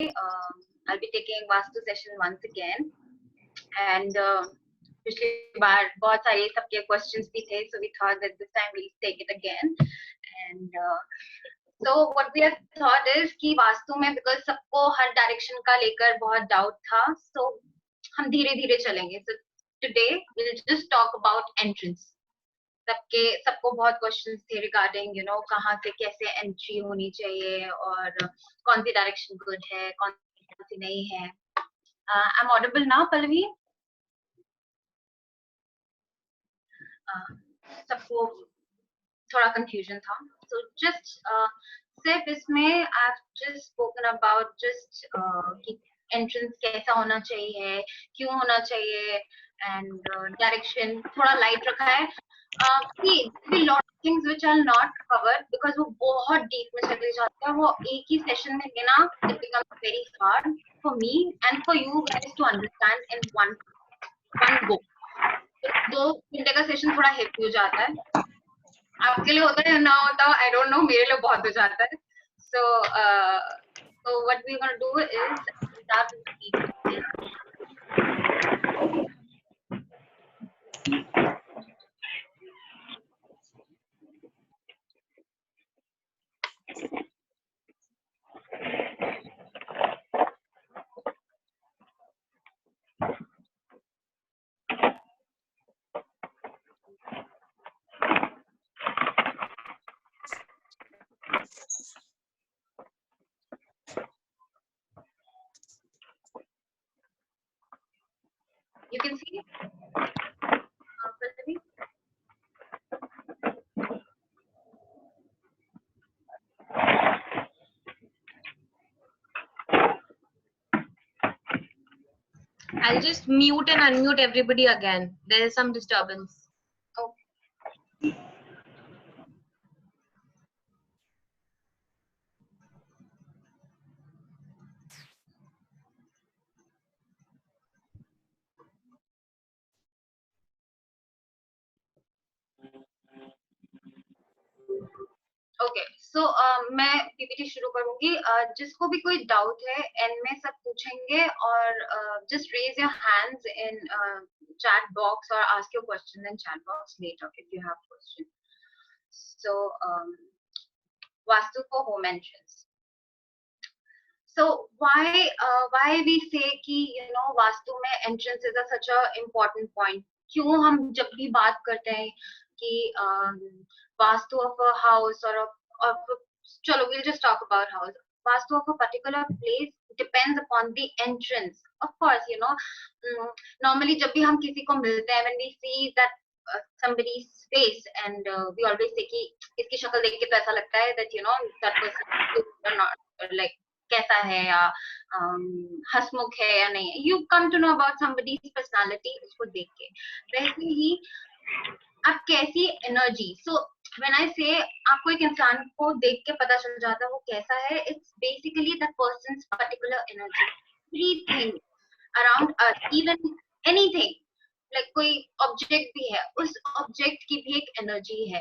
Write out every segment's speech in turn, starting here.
I'll be taking Vastu session once again, and पिछली बार बहुत सारे सबके questions भी थे, so we thought that this time we'll take it again. And so what we have thought is कि वास्तु में because सबको हर direction का लेकर बहुत doubt था, so हम धीरे-धीरे चलेंगे. So today we'll just talk about entrance. सबको बहुत क्वेश्चंस थे रिगार्डिंग कहाँ से कैसे एंट्री होनी चाहिए और कौन सी डायरेक्शन गुड है कौन सी नहीं है. I am audible now Pallavi? सबको थोड़ा कंफ्यूजन था, सो जस्ट सिर्फ इसमें I have just spoken about just कि एंट्रेंस कैसा होना चाहिए, क्यों होना चाहिए, एंड डायरेक्शन थोड़ा लाइट रखा है. lot of things which I'll not cover because वो बहुत deep में चले जाते हैं. वो एक ही session में लेना it becomes very hard for me and for you guys to understand in one go. तो 2 घंटे का session थोड़ा heavy हो जाता है. आपके लिए होता है ना होता I don't know, मेरे लिए बहुत हो जाता है. So what we're gonna do is start with the you can see I'll just mute and unmute everybody again. There is some disturbance. Okay. Okay so मैं पीपीटी शुरू करूंगी. जिसको भी कोई डाउट है एंड में सब पूछेंगे और just raise your hands in chat box or ask your questions in chat box later if you have questions. So vastu for home entrance. So why we say कि vastu में entrance is such a important point. क्यों हम जब भी बात करते हैं कि vastu of a house or of chalo we'll just talk about house. Vastu of a particular place depends upon the entrance. Of course, normally जब भी हम किसी को मिलते हैं when we see that somebody's face and we always say कि इसकी शक्ल देख के तो ऐसा लगता है that that person not like कैसा है या हंसमुख है या नहीं. You come to know about somebody's personality उसको देख के. वैसे ही आप कैसी energy. So when I say आपको एक इंसान को देख के पता चल जाता है वो कैसा है, it's basically that person's particular energy. Everything around us, even anything, like कोई ऑब्जेक्ट भी है, उस ऑब्जेक्ट की भी एक एनर्जी है.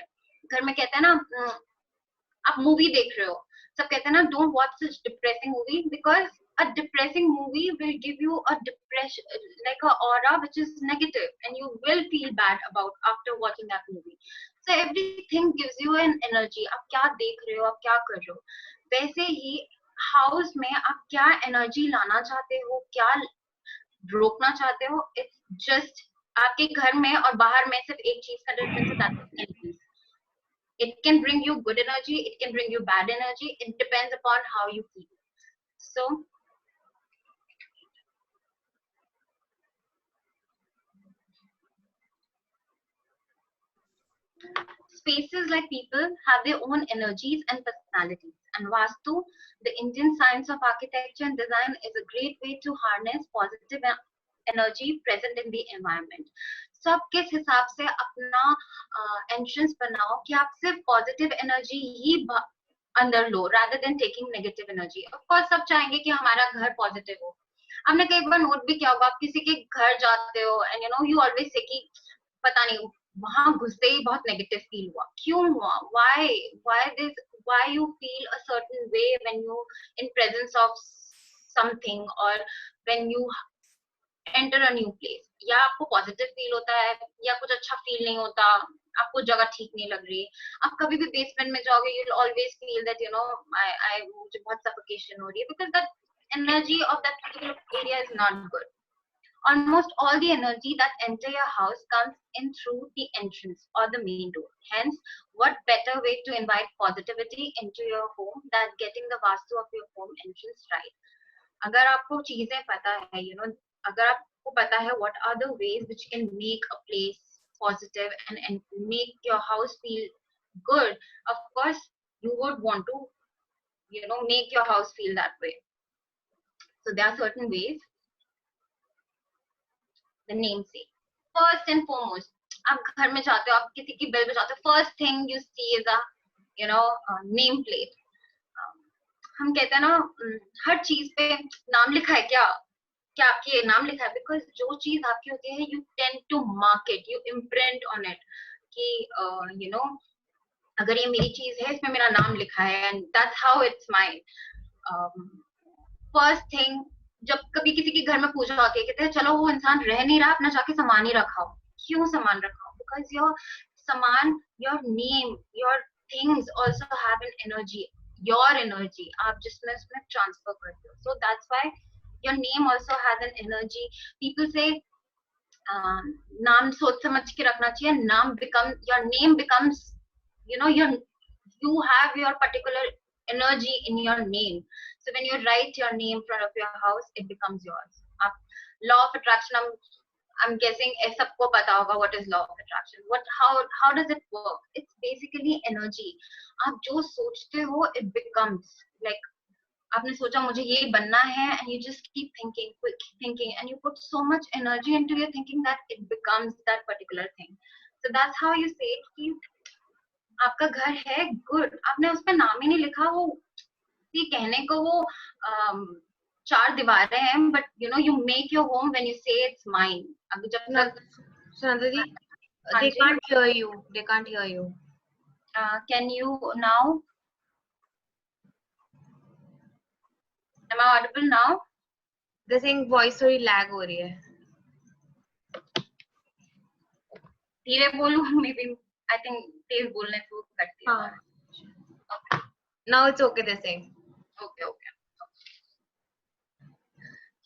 घर में कहते हैं ना, आप मूवी देख रहे हो, सब कहते हैं ना don't watch this depressing movie because a depressing movie will give you a depression, like a aura which is negative and you will feel bad about after watching that movie. So everything gives you an energy. आप क्या देख रहे हो, आप क्या कर रहे हो. वैसे ही हाउस में आप क्या एनर्जी लाना चाहते हो, क्या रोकना चाहते हो, it's just आपके घर में और बाहर में सिर्फ एक चीज का डिफरेंस है, that's energy. It can bring you good energy, it can bring you bad energy, it depends upon how you feel. So spaces like people have their own energies and personalities, and Vastu, the Indian science of architecture and design, is a great way to harness positive energy present in the environment. So आप किस हिसाब से अपना entrance बनाओ कि आप सिर्फ positive energy ही अंदर लो rather than taking negative energy. Of course सब चाहेंगे कि हमारा घर पॉजिटिव हो. आपने कई बार नोट भी किया होगा, आप किसी के घर जाते हो and you always say कि पता नहीं वहां घुसते ही बहुत नेगेटिव फील हुआ. क्यों हुआ? why you feel a certain way when you in presence of something, or when you enter a new place, या आपको पॉजिटिव फील होता है या कुछ अच्छा फील नहीं होता, आपको जगह ठीक नहीं लग रही, आप कभी भी बेसमेंट में जाओगे, you will always feel that you know I मुझे बहुत सफोकेशन हो रही है, because that energy of that particular area is not good. Almost all the energy that enter your house comes in through the entrance or the main door. Hence, what better way to invite positivity into your home than getting the vastu of your home entrance right? अगर आपको चीजें पता है, you know, अगर आपको पता है what are the ways which can make a place positive and make your house feel good, of course you would want to, you know, make your house feel that way. So there are certain ways. The namesake. First and foremost, आप घर में जाते हो, आप किसी की bill बजाते हो, first thing you see is a, you know, name plate. हम कहते हैं ना, हर चीज पे नाम लिखा है क्या, क्या आपकी ये नाम लिखा है, बिकॉज जो चीज आपकी होती है you tend to market, you imprint on it कि यू नो अगर ये मेरी चीज है इसमें मेरा नाम लिखा है, and that's how it's mine first thing. जब कभी किसी के घर में पूजा होती है, कहते हैं चलो वो इंसान रह नहीं रहा, अपना जाके सामान ही रखाओ. क्यों सामान रखाओ? बिकॉज योर सामान, your name, your things also have an energy, your energy आप जिसमें उसमें ट्रांसफर करते हो. So that's why your name also has an energy. People say नाम सोच समझ के रखना चाहिए. नाम your name becomes, you know, you have your particular energy in your name. So when you write your name in front of your house, it becomes yours. Law of attraction, I'm guessing सबको पता होगा what is law of attraction. How does it work? It's basically energy. आप जो सोचते हो, it becomes. Like आपने सोचा मुझे ये बनना है, and you just keep thinking, and you put so much energy into your thinking that it becomes that particular thing. So that's how you say it कि आपका घर है good. आपने उस पे नाम ही नहीं लिखा, वो ये कहने को वो चार दीवारें हैं, but you know you make your home when you say it's mine. अभी जब तक Sunanda ji, they can't hear you. They can't hear you. Can you now? Am I audible now? They're saying voice थोड़ी lag हो रही है. धीरे बोलूं, maybe I think तेज बोलने से वो कटती है. हाँ. Okay. Now it's okay, they're saying. Okay.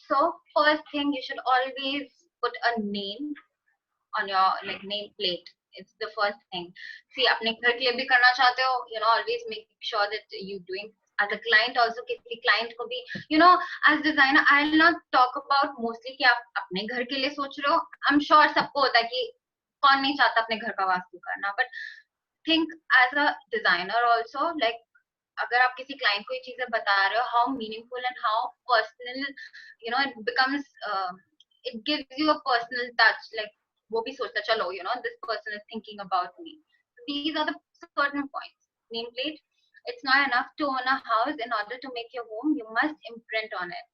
So first thing, you should always put a name on your name plate. It's the first thing. See, अपने घर के लिए भी करना चाहते हो, you know, always make sure that you doing. As a client also, किसी client को भी, you know, as designer, I'll not talk about mostly कि आप अपने घर के लिए सोच रहे हो. I'm sure सबको होता है कि कौन नहीं चाहता अपने घर का वास्तु करना, but think as a designer also, like अगर आप किसी client को ये चीजें बता रहे हो, how meaningful and how personal, you know, it becomes, it gives you a personal touch. Like वो भी सोचता चलो, you know, this person is thinking about me. These are the certain points. Nameplate. It's not enough to own a house. In order to make your home, you must imprint on it.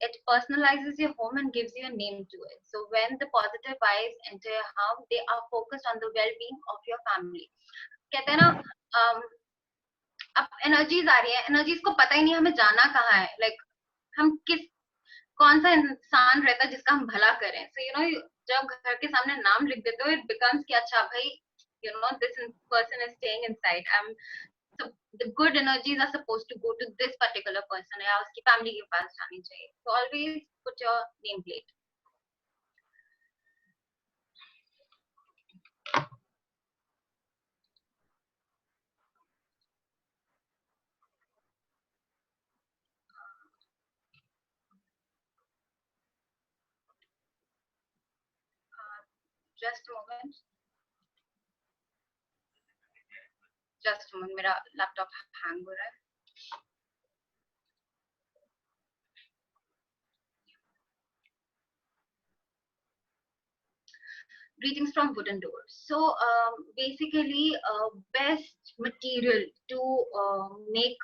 It personalizes your home and gives you a name to it. So when the positive vibes enter your home, they are focused on the well-being of your family. कहते हैं ना, अब energies आ रही है, energies को पता ही नहीं हमें जाना कहाँ है. Like हम कौन सा इंसान रहता है जिसका हम भला करें. So you know, जब घर के सामने नाम लिख देते हो, it becomes कि अच्छा भाई, you know, this person is staying inside. So the good energies are supposed to go to this particular person या उसकी family के पास जानी चाहिए. So always put your name plate. Just a moment. मेरा laptop hang हो रहा है. Greetings from Wooden Doors. So basically, best material to make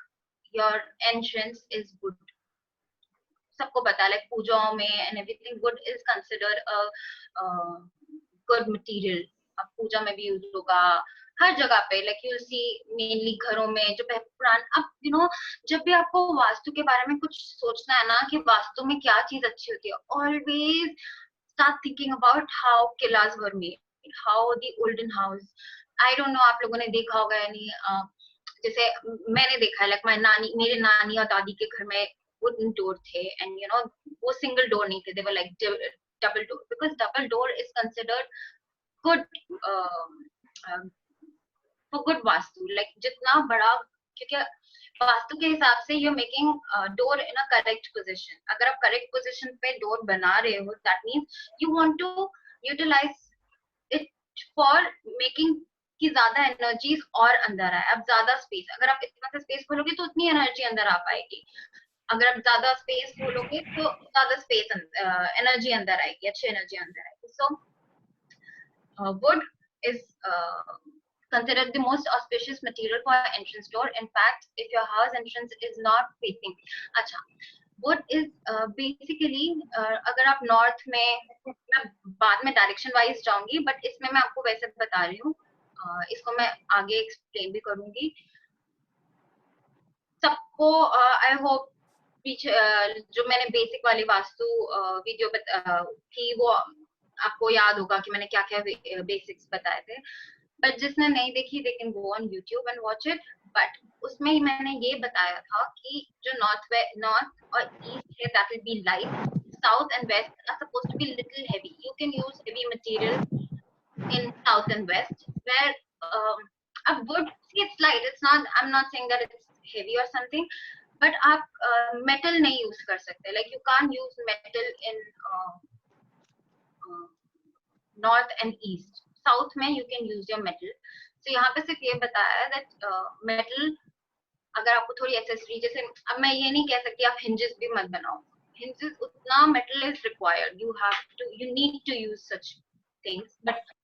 your entrance is wood. सबको पता है, like पूजाओं में and everything, wood is considered a good material. अब पूजा में भी यूज होगा, हर जगह पे, लाइक यू सी मेनली घरों में जो पुरान, अब जब भी आपको वास्तु के बारे में कुछ सोचना है ना कि वास्तु में क्या चीज अच्छी होती है, always start thinking about how class were made, how the olden house. I don't know आप लोगों ने देखा होगा या नहीं, जैसे मैंने देखा है, लाइक मेरे नानी और दादी के घर में वुडन डोर थे, एंड वो सिंगल डोर नहीं थे, they were like double door, because double door is considered good for good vastu, like जितना बड़ा, क्योंकि वास्तु के हिसाब से you making door in a correct position. अगर आप करेक्ट पोजिशन पे डोर बना रहे हो, that means you want to utilise it for making की ज्यादा एनर्जीज और अंदर आए। अब ज्यादा स्पेस, अगर आप इतना सा स्पेस खोलोगे तो उतनी एनर्जी अंदर आ पाएगी, अगर आप ज्यादा स्पेस खोलोगे तो ज्यादा स्पेस एनर्जी अंदर आएगी, अच्छी एनर्जी अंदर आएगी। सो wood is considered the most auspicious material for entrance door. In fact, if your house entrance is not facing, अच्छा, wood is basically अगर आप नॉर्थ में, मैं बाद में डायरेक्शन वाइज जाऊंगी, बट इसमें मैं आपको वैसे बता रही हूँ, इसको मैं आगे एक्सप्लेन भी करूंगी सबको। आई होप पीछे जो मैंने बेसिक वाली वास्तु वीडियो थी वो आपको याद होगा कि मैंने क्या क्या बेसिक्स बताए थे, बट जिसने नहीं देखी they can go on YouTube and watch it. But उसमें ही मैंने ये बताया था कि जो नॉर्थ और ईस्ट है that will be light, south and west are supposed to be little heavy, you can use heavy material in south and west, where a wood, see, it's light, it's not, I'm not saying that it's heavy or something, but आप metal नहीं use कर सकते, like you can't use metal in north and east. South में you can use your metal. So यहाँ पे सिर्फ ये बताया है that metal, अगर आपको थोड़ी एक्सेसरी, जैसे अब मैं ये नहीं कह सकती आप hinges भी मत बनाओ, hinges उतना metal is required, you need to use such things, but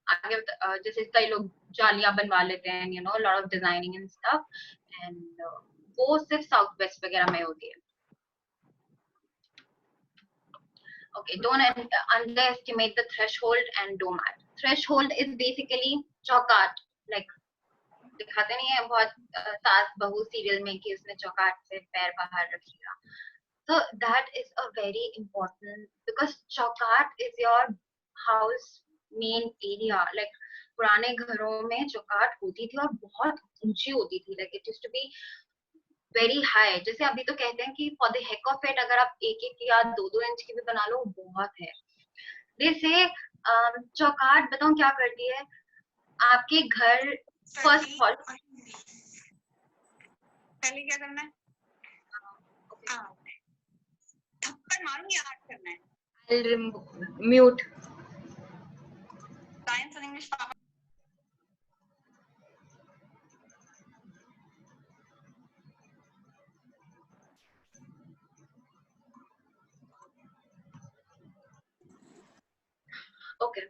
आगे जैसे कई लोग जालियां बनवा लेते हैं, lot of designing and stuff, and वो सिर्फ साउथ वेस्ट वगैरह में होती है। Okay, don't underestimate the threshold and doormat. Threshold is basically चौकाट, like दिखाते नहीं है बहुत सास बहू सीरियल में कि उसने चौकाट से पैर बाहर रखेगा, so that is a very important, because चौकाट is your house main area, like पुराने घरों में चौकाट होती थी और बहुत ऊंची होती थी, like it used to be very high. जैसे अभी तो कहते हैं कि for the heck of it अगर आप 1-1 या 2-2 इंच की भी बना लो बहुत है। जैसे चौकाट बताऊं क्या करती है, आपके घर फर्स्ट ऑफ ऑल पहले क्या करना है, थप्पड़ मारूंगी, आर्ट करना है, म्यूट साइंस और इंग्लिश पापा। Okay.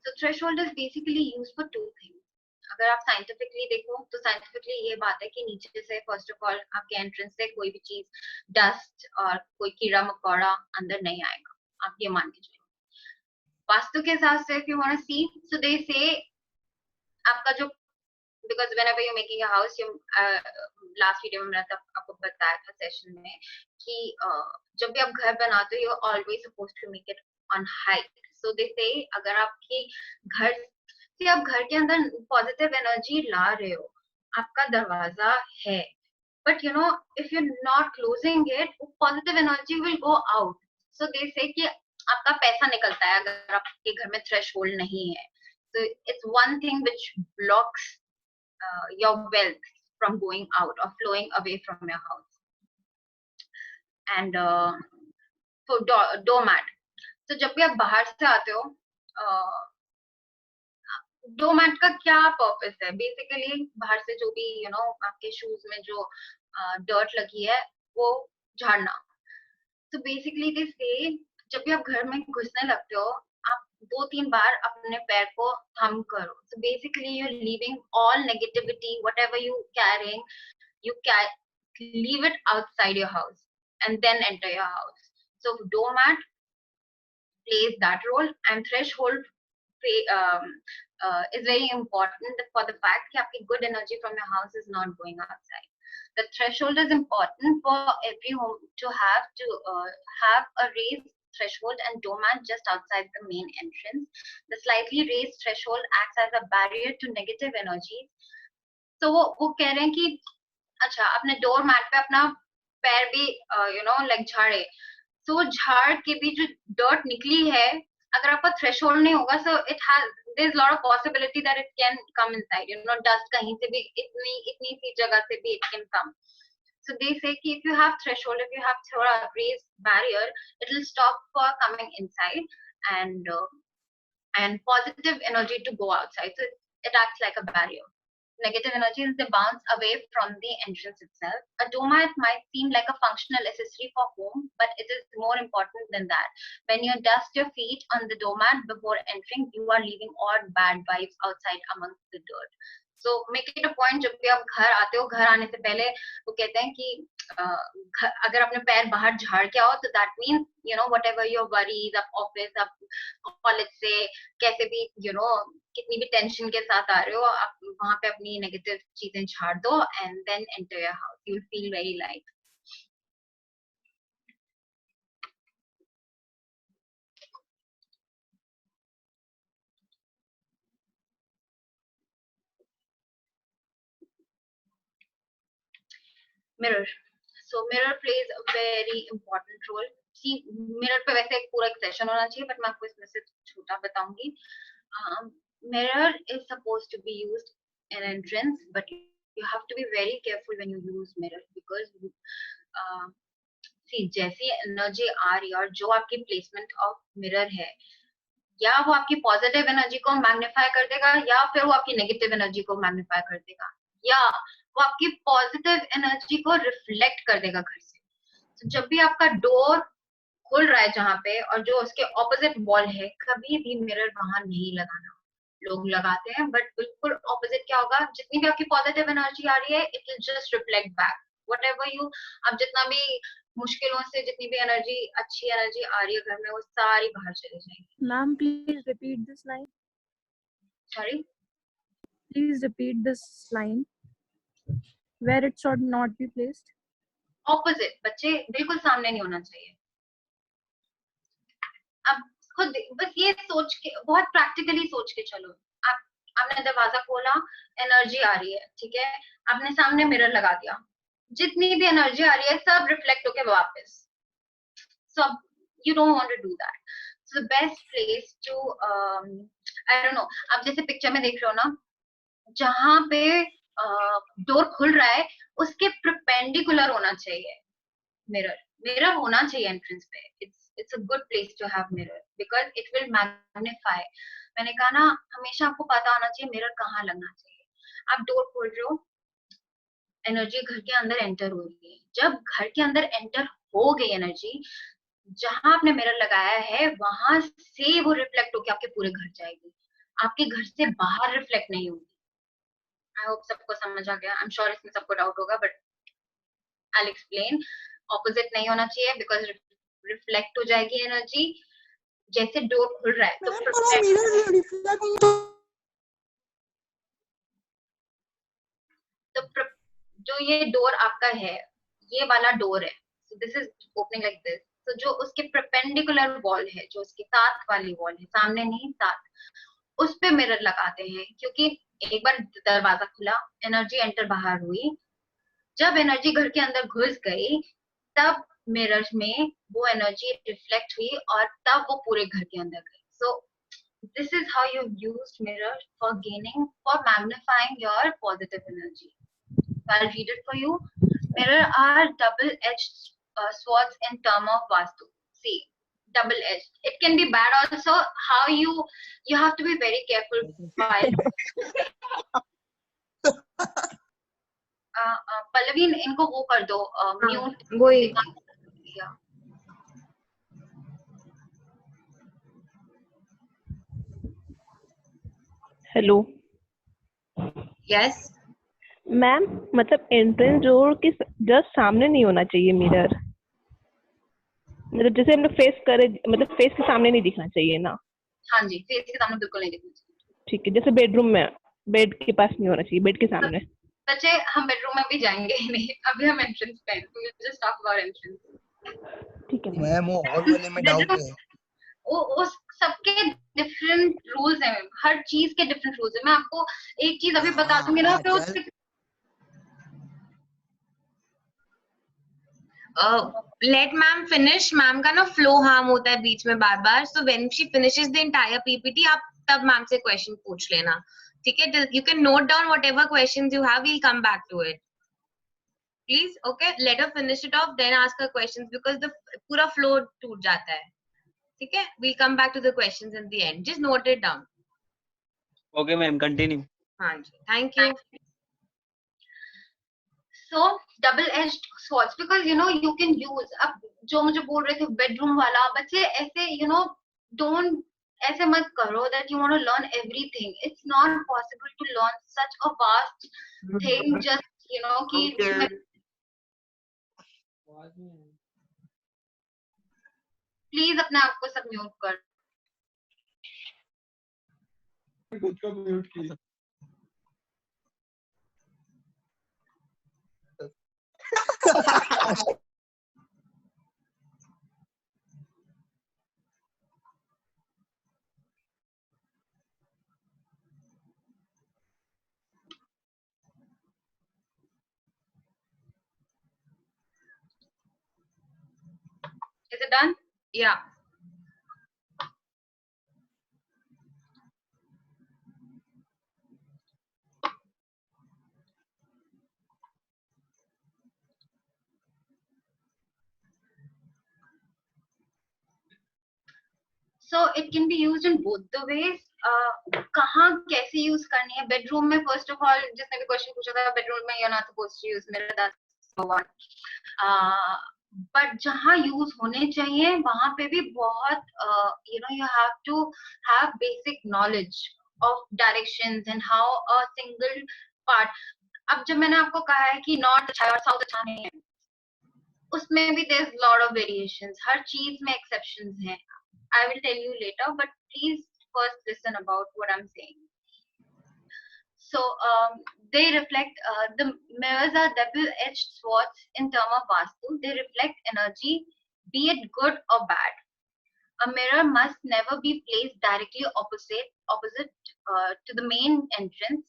So threshold is basically used for two things. अगर आप साइंटिफिकली देखो तो साइंटिफिकली ये बात है कि नीचे से फर्स्ट ऑफ ऑल आपके एंट्रेंस से कोई भी चीज, डस्ट और कोई कीड़ा मकोड़ा अंदर नहीं आएगा, आप ये मान के चलो। वास्तु के हिसाब से if you want to see, so they say आपका जो, because whenever you're making a house, last video में मैंने आपको बताया था सेशन में कि जब भी आप घर बनाते हो you're always supposed to make it on height. So they say अगर आपके घर से आप घर के अंदर पॉजिटिव एनर्जी ला रहे हो, आपका दरवाजा है, but if you're not closing it, positive energy will go out. So they say कि आपका पैसा निकलता है अगर आपके घर में थ्रेशोल्ड नहीं है. So it's one thing which blocks your wealth from going out or flowing away from your house. And so doormat. तो जब भी आप बाहर से आते हो, डोरमैट का क्या पर्पस है, बेसिकली बाहर से जो भी आपके शूज में जो डर्ट लगी है वो झाड़ना। तो बेसिकली दिस से जब भी आप घर में घुसने लगते हो, आप 2-3 बार अपने पैर को थम करो। So basically you are leaving all negativity, whatever you carrying, you can leave it outside your house and then enter your house. So doormat plays that role, and threshold is very important for the fact that आपकी good energy from your house is not going outside. The threshold is important for every home to have a raised threshold and doormat just outside the main entrance. The slightly raised threshold acts as a barrier to negative energies. So वो कह रहे हैं कि अच्छा अपने door mat पे अपना पैर भी लाइक झाड़े, तो झाड़ के भी जो डर्ट निकली है, अगर आपका थ्रेशोल्ड नहीं होगा, so it has their is lot of possibility that it can come inside, dust कहीं से भी, इतनी सी जगह से भी it can come. So they say कि if you have threshold, if you have थोड़ा raised barrier, it will stop for coming inside and positive energy to go outside. So it acts like a barrier. Negative energies, they bounce away from the entrance itself. A doormat might seem like a functional accessory for home, but it is more important than that. When you dust your feet on the doormat before entering, you are leaving all bad vibes outside amongst the dirt. So make it a point, जब भी आप घर आते हो, घर आने से पहले वो कहते हैं कि अगर अपने पैर बाहर झाड़ के आओ, तो that means whatever your worries of office, of college से कैसे भी कितनी भी टेंशन के साथ आ रहे हो, आप वहां पे अपनी नेगेटिव चीजें झाड़ दो and then enter your house. You will feel very light. Mirror. So mirror plays a very important role. See, mirror पे वैसे एक पूरा एक सेशन होना चाहिए, but मैं आपको इसमें से छोटा बताऊंगी. Mirror is supposed to be used in entrance, but you have to be very careful when you use mirror, because see, जैसी एनर्जी आ रही है और जो आपकी प्लेसमेंट ऑफ मिरर है, या वो आपकी पॉजिटिव एनर्जी को मैग्नीफाई कर देगा, या फिर वो आपकी नेगेटिव एनर्जी को मैग्नीफाई कर देगा, या वो आपकी पॉजिटिव एनर्जी को रिफ्लेक्ट कर देगा घर से. तो जब भी आपका डोर खुल रहा है जहाँ पे, और जो उसके ऑपोजिट वॉल है, कभी भी मिरर वहां नहीं लगाना. लोग लगाते हैं, बट बिल्कुल ऑपोजिट क्या होगा, जितनी भी आपकी पॉजिटिव एनर्जी आ रही है, it will just reflect back. Whatever you, अब जितना भी मुश्किलों से जितनी भी एनर्जी, अच्छी एनर्जी आ रही है घर में, वो सारी बाहर चली जाएगी. Ma'am please repeat this line. Sorry, please repeat this line. Where it should not be placed. Opposite, बच्चे बिल्कुल सामने नहीं होना चाहिए. अब खुद बस ये सोच के, बहुत प्रैक्टिकली सोच के चलो. आपने दरवाजा खोला, एनर्जी आ रही है, ठीक है, आपने सामने मिरर लगा दिया, जितनी भी एनर्जी आ रही है सब रिफ्लेक्ट होके वापस. So you don't want to do that. So the best place to, I don't know, आप जैसे पिक्चर में देख रहे हो ना, जहां पे डोर खुल रहा है, उसके परपेंडिकुलर होना चाहिए मिरर. मिरर होना चाहिए एंट्रेंस पे. It's a good place to have mirror, because it will magnify. मैंने कहा ना, हमेशा आपको पता होना चाहिए मिरर कहाँ लगना चाहिए. आप डोर खोल रहे हो, एनर्जी घर के अंदर एंटर हो रही है. जब घर के अंदर एंटर हो गई एनर्जी, जहां आपने मिरर लगाया है, वहां से वो रिफ्लेक्ट होके आपके पूरे घर जाएगी. आपके घर से बाहर रिफ्लेक्ट नहीं होगी. आई होप सबको समझ आ गया. आई एम श्योर इसमें सबको डाउट होगा, but I will explain. Opposite नहीं होना चाहिए, बिकॉज रिफ्लेक्ट हो जाएगी एनर्जी. जैसे डोर खुल रहा है, तो जो ये डोर आपका है, ये वाला डोर है, so this is opening like this. तो जो उसके परपेंडिकुलर वॉल है, जो उसके साथ वाली वॉल है, सामने नहीं साथ, उस पे मिरर लगाते हैं. क्योंकि एक बार दरवाजा खुला, एनर्जी एंटर बाहर हुई, जब एनर्जी घर के अंदर घुस गई, तब मिरर में वो एनर्जी रिफ्लेक्ट हुई और तब वो पूरे घर के अंदर गई. सो this is how you use mirror for magnifying your positive energy. So I'll read it for you. Mirror are double-edged swords in term of Vastu. See, double-edged. It can be bad also. How you have to be very careful while. Pallavi, इनको वो कर दो, mute. वही. Hello. Yes ma'am, मतलब entrance door के just सामने नहीं होना चाहिए मिरर. मतलब जैसे हम लोग फेस करे, मतलब फेस के सामने नहीं दिखना चाहिए ना. हाँ जी, फेस के सामने बिल्कुल नहीं दिखना चाहिए। ठीक है, जैसे बेडरूम में बेड के पास नहीं होना चाहिए, बेड के सामने। बच्चे हम बेडरूम में भी जाएंगे ही नहीं, अभी हम एंट्रेंस पे हैं, तो we just talk about entrance. ठीक है मैम। मैम वो हॉल वाले में डाउट बेडरूम है। वो सबके डिफरेंट रूल्स हैं, हर चीज के डिफरेंट रूल्स हैं। मैं आपको एक चीज अभी बता दूंगी ना, फिर चल लेट मैम फिनिश। मैम का ना फ्लो हार्म होता है बीच में बार बार, so when she finishes the entire PPT आप तब मैम से क्वेश्चन पूछ लेना, ठीक है? You can note down whatever questions you have, we'll come back to it please. Okay, let her finish it off then ask her questions, because the पूरा flow टूट जाता है, ठीक है? We'll come back to the questions in the end, just note it down. Okay ma'am, continue. हाँ जी, thank you. So double-edged swords, because you can use, अब जो मुझे बोल रहे थे बेडरूम वाला, बच्चे ऐसे don't ऐसे मत करो that you want to learn everything. It's not possible to learn such a vast thing just कि प्लीज अपने आप को सब म्यूट कर। खुद को म्यूट की। Is it done? Yeah. So it can be used in both the ways. कहाँ कैसे यूज करनी है बेडरूम में? फर्स्ट ऑफ ऑल, जिसने भी क्वेश्चन पूछा था, बेडरूम में you're not supposed to use mirror, that's number one. But जहाँ यूज होने चाहिए वहां पे भी बहुत you have to have basic knowledge of directions and how a single part. अब जब मैंने आपको कहा है कि नॉर्थ अच्छा है और साउथ अच्छा नहीं है, उसमें भी there's lot of variations. हर चीज में exceptions हैं. I will tell you later, but please first listen about what I'm saying. So they reflect, the mirrors are double-edged swords in term of Vastu. They reflect energy, be it good or bad. A mirror must never be placed directly opposite to the main entrance.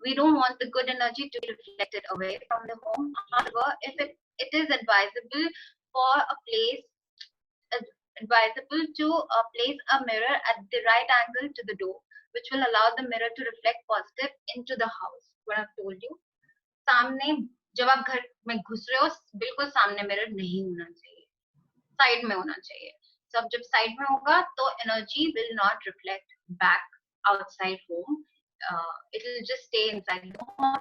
We don't want the good energy to be reflected away from the home. However, if it is advisable for a place advisable to place a mirror at the right angle to the door, which will allow the mirror to reflect positive into the house. What I've told you. सामने जब आप घर में घुस रहे हो, बिल्कुल सामने मिरर नहीं होना चाहिए, साइड में होना चाहिए. सब जब साइड में होगा तो energy will not reflect back outside home. It will just stay inside the home.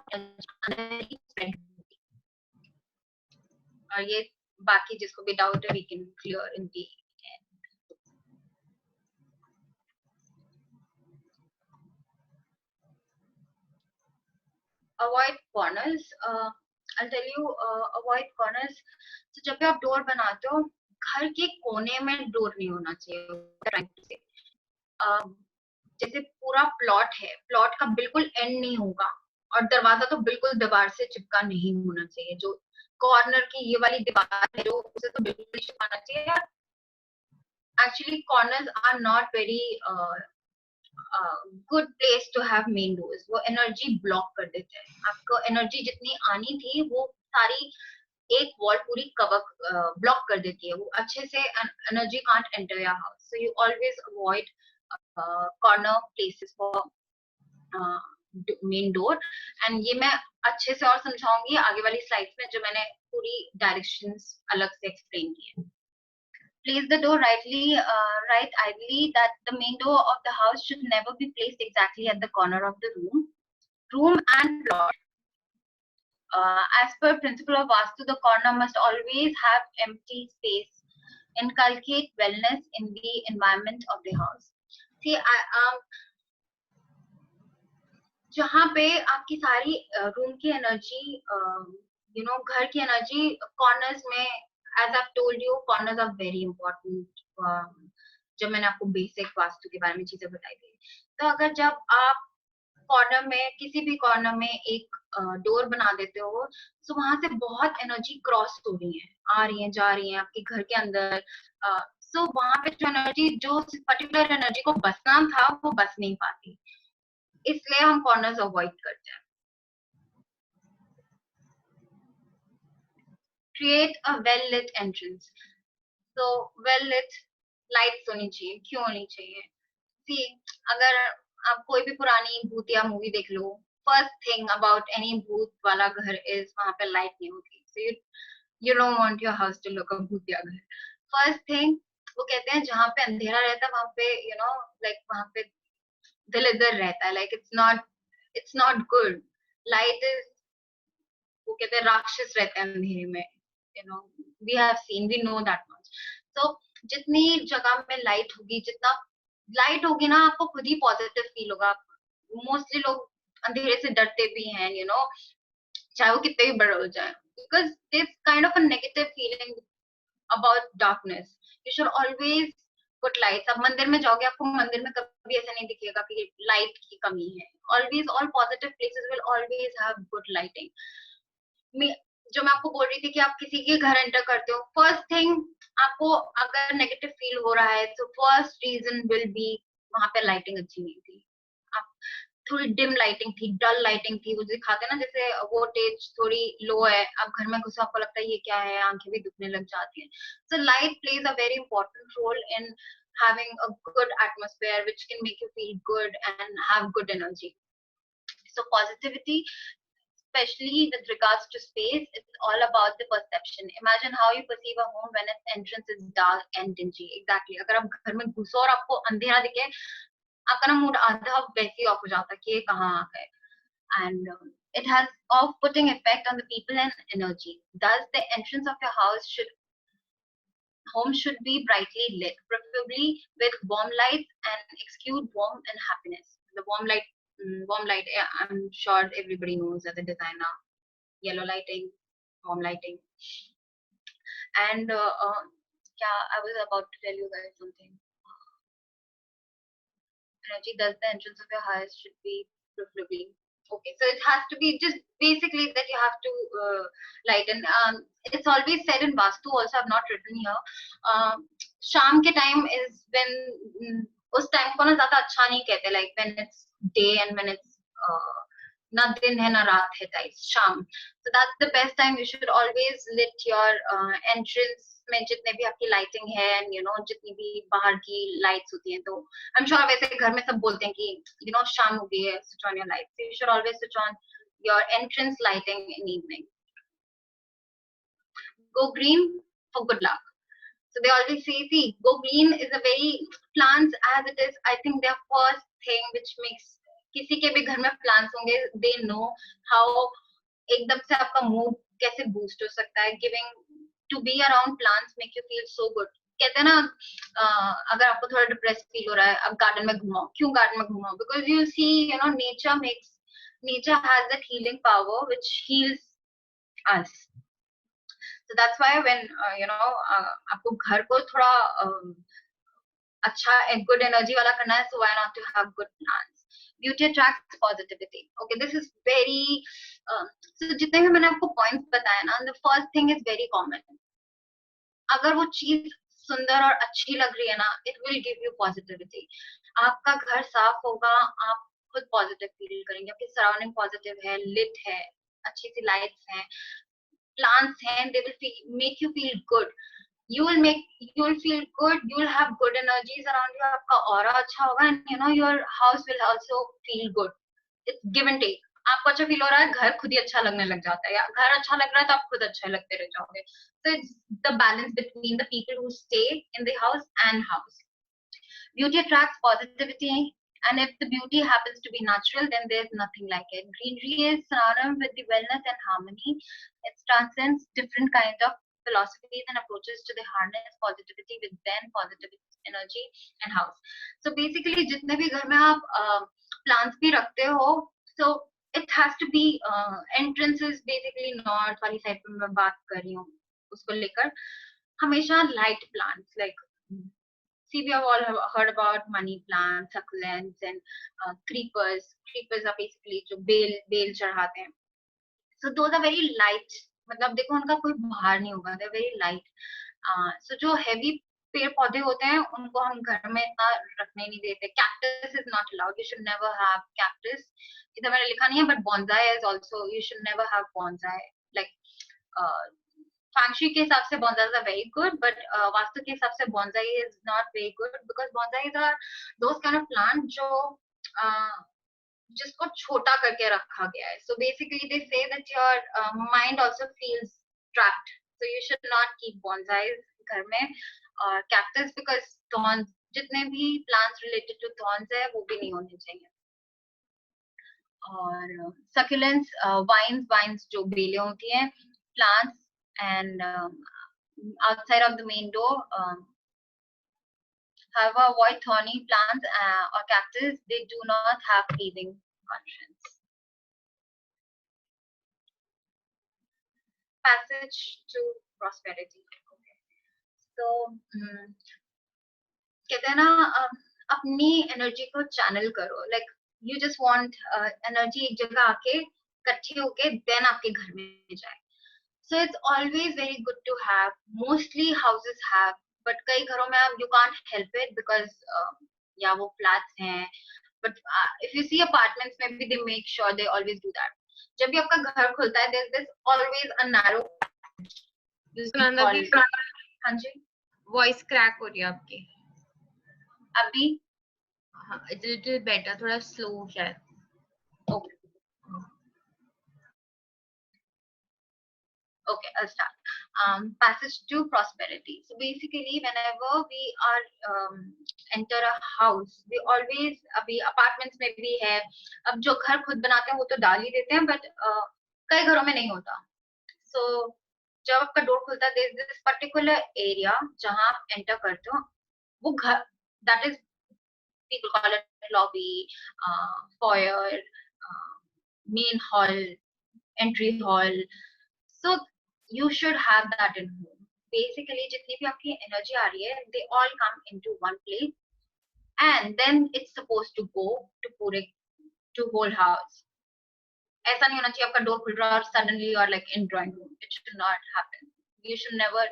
और ये बाकी जिसको भी डाउट है, we can clear in the avoid corners. I'll tell you, avoid corners. So जब भी आप डोर बनाते हो, घर के कोने में डोर नहीं होना चाहिए. जैसे पूरा प्लॉट है, प्लॉट का बिल्कुल एंड नहीं होगा और दरवाजा तो बिल्कुल दीवार से चिपका नहीं होना चाहिए. जो कॉर्नर की ये वाली दीवार है, जो उसे तो बिल्कुल चिपकाना चाहिए. Actually, corners are not very good place to have main doors. वो एनर्जी ब्लॉक कर देते हैं. आपको एनर्जी जितनी आनी थी वो सारी एक वॉल पूरी कवर ब्लॉक कर देती है. वो अच्छे से energy can't enter your house. So you always avoid corner places for main door. And ये मैं अच्छे से और समझाऊंगी आगे वाली स्लाइड्स में, जो मैंने पूरी डायरेक्शंस अलग से एक्सप्लेन की है. Place the door right ideally that the main door of the house should never be placed exactly at the corner of the room and plot. As per principle of Vastu, the corner must always have empty space. Inculcate wellness in the environment of the house. See, जहाँ पे आपकी सारी room की energy, घर की energy corners में, as I've told you, corners are very important. जब मैंने आपको बेसिक वास्तु के बारे में चीजें बताई थी। तो अगर जब आप कॉर्नर में, किसी भी कॉर्नर में एक डोर बना देते हो, तो वहां से बहुत एनर्जी क्रॉस हो रही है, आ रही है, जा रही है आपके घर के अंदर। सो वहां पे जो एनर्जी, जो पर्टिकुलर एनर्जी को बसना था, वो बस नहीं पाती, इसलिए हम कॉर्नर्स अवॉइड करते हैं। Create a well lit entrance. तो वेल लिट लाइट्स होनी चाहिए। क्यों होनी चाहिए? सी, अगर आप कोई भी पुरानी भूतिया मूवी देख लो, फर्स्ट थिंग अबाउट एनी भूत वाला घर इज वहां पे लाइट नहीं होती। So you don't want your house to look a भूतिया घर। फर्स्ट थिंग, वो कहते हैं जहाँ पे अंधेरा रहता है वहां पे लाइक वहां पे दलिदर रहता है, like it's not good. Light is, वो कहते हैं राक्षस रहते हैं अंधेरे में, we have seen, we know that much. तो जितनी जगह में लाइट होगी, जितना लाइट होगी ना, आपको खुद ही पॉजिटिव फील होगा। मोस्टली लोग अंधेरे से डरते भी हैं, चाहे वो कितने भी बड़े हो जाए, because this kind of a negative feeling about darkness. You should always put lights. आप मंदिर में जाओगे, आपको मंदिर में कभी ऐसा नहीं दिखेगा कि लाइट की कमी है। Always all positive places will always have good lighting. जो मैं आपको बोल रही थी कि आप किसी के घर एंटर करते हो, फर्स्ट थिंग, आपको अगर नेगेटिव फील हो रहा है, तो फर्स्ट रीजन विल बी वहां पे लाइटिंग अच्छी नहीं थी। आप थोड़ी डिम लाइटिंग थी, डल लाइटिंग थी, वो दिखाते ना जैसे वोल्टेज थोड़ी लो है, आप घर में घुसे आपको लगता है ये क्या है, आंखें भी दुखने लग जाती हैं। So light plays a very important role in having a good atmosphere which can make you feel good and have good energy. So positivity, especially with regards to space, it's all about the perception. Imagine how you perceive a home when its entrance is dark and dingy. Exactly. अगर आप घर में घुसो और आपको अंधेरा दिखे, आपका ना मूड आधा वैसे ही ऑफ हो जाता है कि ये कहाँ आ गए। And it has off-putting effect on the people and energy. Thus, the entrance of your home should be brightly lit, preferably with warm lights and exude warmth and happiness. The warm light, I'm sure everybody knows as a designer. Yellow lighting, warm lighting. And yeah, I was about to tell you guys something. Energy, thus the entrance of your house should be preferably. Okay, so it has to be just basically that you have to lighten. It's always said in Vastu also, I've not written here. Sham ke time is when उस time को ना ज्यादा अच्छा नहीं कहते, like when it's day and when it's ना दिन है ना रात है टाइप, शाम. So that's the best time. You should always lit your entrance में जितने भी आपकी लाइटिंग है, जितनी भी बाहर की लाइट्स होती हैं, तो आई एम श्योर वैसे घर में सब बोलते हैं कि शाम हो गई है, switch on your lights. You should always switch on your entrance lighting in evening. Go green for good luck. So they always say, see, go green is a very, plants as it is, I think their first thing which makes, किसी के भी घर में plants होंगे, they know how एकदम से आपका mood कैसे boost हो सकता है. Giving to be around plants make you feel so good. कहते हैं ना, अगर आपको थोड़ा डिप्रेस फील हो रहा है, आप गार्डन में घुमाओ. क्यों गार्डन में घुमाओ? Because you see, nature has that healing power which heals us. So that's why when आपको घर को थोड़ा अच्छा good energy वाला करना है, so why not to have good plants? Beauty attracts positivity. Okay, this is very so जितने भी मैंने आपको points बताया ना, the first thing is very common. अगर वो चीज सुंदर और अच्छी लग रही है ना, it will give you positivity. आपका घर साफ होगा, आप खुद पॉजिटिव फील करेंगे, आपकी सराउंडिंग पॉजिटिव है, लिट है, अच्छी सी लाइट्स हैं, plants हैं, they will make you feel good. You will feel good, you will have good energies around you, आपका aura अच्छा होगा, and your house will also feel good. It's give and take. आपको अच्छा feel हो रहा है, घर खुद ही अच्छा लगने लग जाता है, या घर अच्छा लग रहा है तो आप खुद अच्छे लगते रह जाओगे. So it's the balance between the people who stay in the house and house. Beauty attracts positivity, and if the beauty happens to be natural, then there's nothing like it. Greenery is synonymous with the wellness and harmony. It transcends different kinds of philosophies and approaches to the harness positivity with then positive energy and house. So basically, जितने भी घर में आप plants भी रखते हो, so it has to be entrances basically north वाली side पे मैं बात कर रही हूँ, उसको लेकर हमेशा light plants like See, we have all heard about money plants, succulents, and creepers. Creepers are basically जो बेल चढ़ाते हैं. So those are very light. मतलब देखो उनका कोई भार नहीं होगा. They're very light. So जो heavy पेड़ पौधे होते हैं उनको हम घर में इतना रखने नहीं देते. Cactus is not allowed. You should never have cactus. इधर मैंने लिखा नहीं है, but bonsai is also. You should never have bonsai. Like feng shui के हिसाब से bonsais are very good, but vastu के हिसाब से bonsai is not very good because bonsais are those kind of plant जो जिसको छोटा करके रखा गया है. So basically they say that your mind also feels trapped. So you should not keep bonsais घर में. Cactus because thorns, जितने भी plants related to thorns है वो भी नहीं होने चाहिए. और succulents, vines जो बेलें होती हैं, plants and outside of the main door. However, avoid thorny plants or cactus. They do not have pleasing conscience. Passage to prosperity. Okay. So, कहते हैं ना अपनी एनर्जी को चैनल करो. Like you just want energy एक जगह आके इकट्ठी होके then आपके घर में जाए. So it's always very good to have. Mostly houses have, but कई घरों में आप you can't help it because या वो flats हैं. But if you see apartments, maybe they make sure they always do that. जब भी आपका घर खुलता है, there's this always a narrow. हाँ जी. Voice crack हो रही है आपकी. अभी. हाँ, it's a little better. थोड़ा slow शायद. Okay. Okay, I'll start. Passage to prosperity. So basically, whenever we are enter a house, we always अभी apartments में भी है. अब जो घर खुद बनाते हैं वो तो डाल ही देते हैं, but कई घरों में नहीं होता. So जब आपका डोर खुलता है, there is this particular area जहाँ आप enter करते हो, वो घर, that is people call it lobby, foyer, main hall, entry hall. So you should have that in home. Basically, जितनी भी आपकी energy आ रही है, they all come into one place, and then it's supposed to go to पूरे to whole house. ऐसा नहीं होना चाहिए आपका door खुल रहा है और suddenly you are like in drawing room. It should not happen. You should never.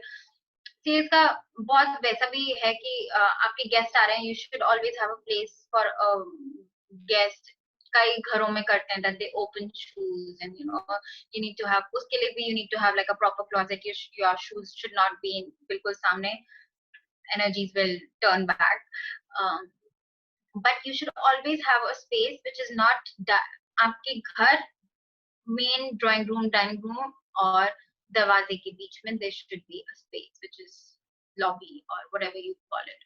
See, इसका बहुत वैसा भी है कि आपके guest आ रहे हैं. You should always have a place for a guest. कई घरों में करते हैं that they open shoes and you need to have उसके लिए भी you need to have like a proper closet. Your shoes should not be in बिल्कुल सामने. Energies will turn back. But you should always have a space which is not आपके घर main drawing room, dining room और दरवाजे के बीच में there should be a space which is lobby or whatever you call it.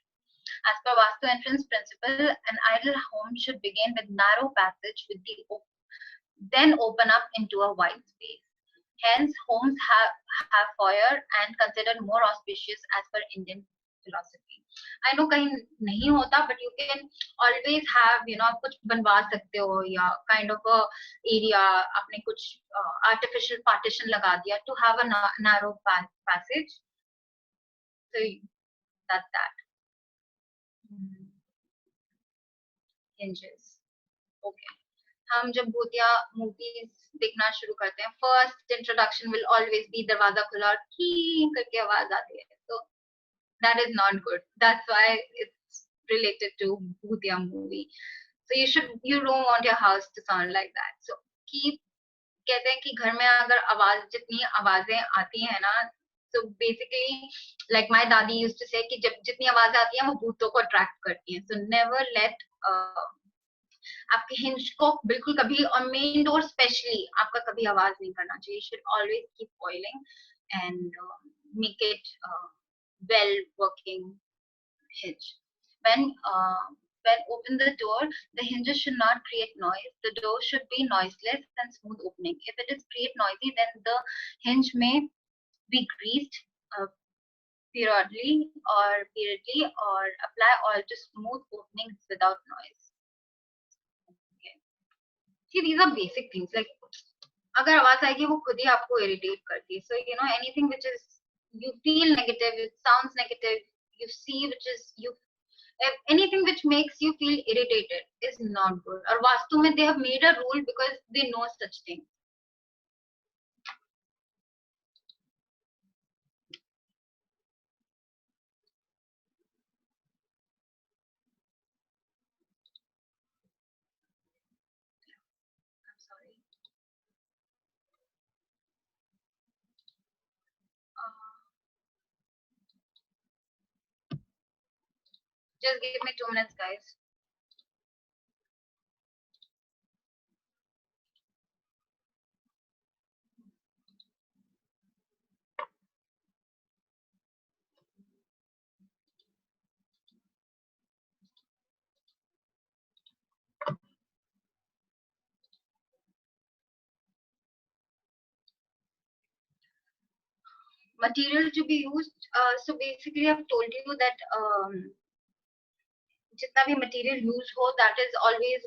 As per Vastu entrance principle, an ideal home should begin with narrow passage with then open up into a wide space. Hence, homes have foyer and considered more auspicious as per Indian philosophy. I know कहीं नहीं होता, but you can always have, आप कुछ बनवा सकते हो या kind of a area, आपने कुछ artificial partition लगा दिया to have a narrow passage. So that's that. Hinges. Okay. हम जब भूतिया movies देखना शुरू करते हैं, first introduction will always be दरवाजा खुला और की करके आवाज आती है. So that is not good. That's why it's related to भूतिया movie. So you don't want your house to sound like that. So कहते हैं कि घर में अगर जितनी आवाजें आती हैं ना, so basically like my dadi used to say कि जब जितनी आवाज आती है वो भूतों को attract करती हैं. So never let आपके hinge को बिल्कुल कभी और main door specially आपका कभी आवाज नहीं करना चाहिए. You should always keep oiling and make it well working hinge. When open the door, the hinges should not create noise. The door should be noiseless and smooth opening. If it is create noisy, then the hinge may be greased periodically or apply oil to smooth openings without noise. Okay. See, these are basic things. Like, अगर आवाज आएगी वो खुद ही आपको irritate करती है. So anything which is you feel negative, it sounds negative, you see which is you Anything which makes you feel irritated is not good. Or vastu mein they have made a rule because they know such things. I'm sorry. Just give me 2 minutes, guys. Material to be used. So basically, I've told you that जितना भी material use हो, that is always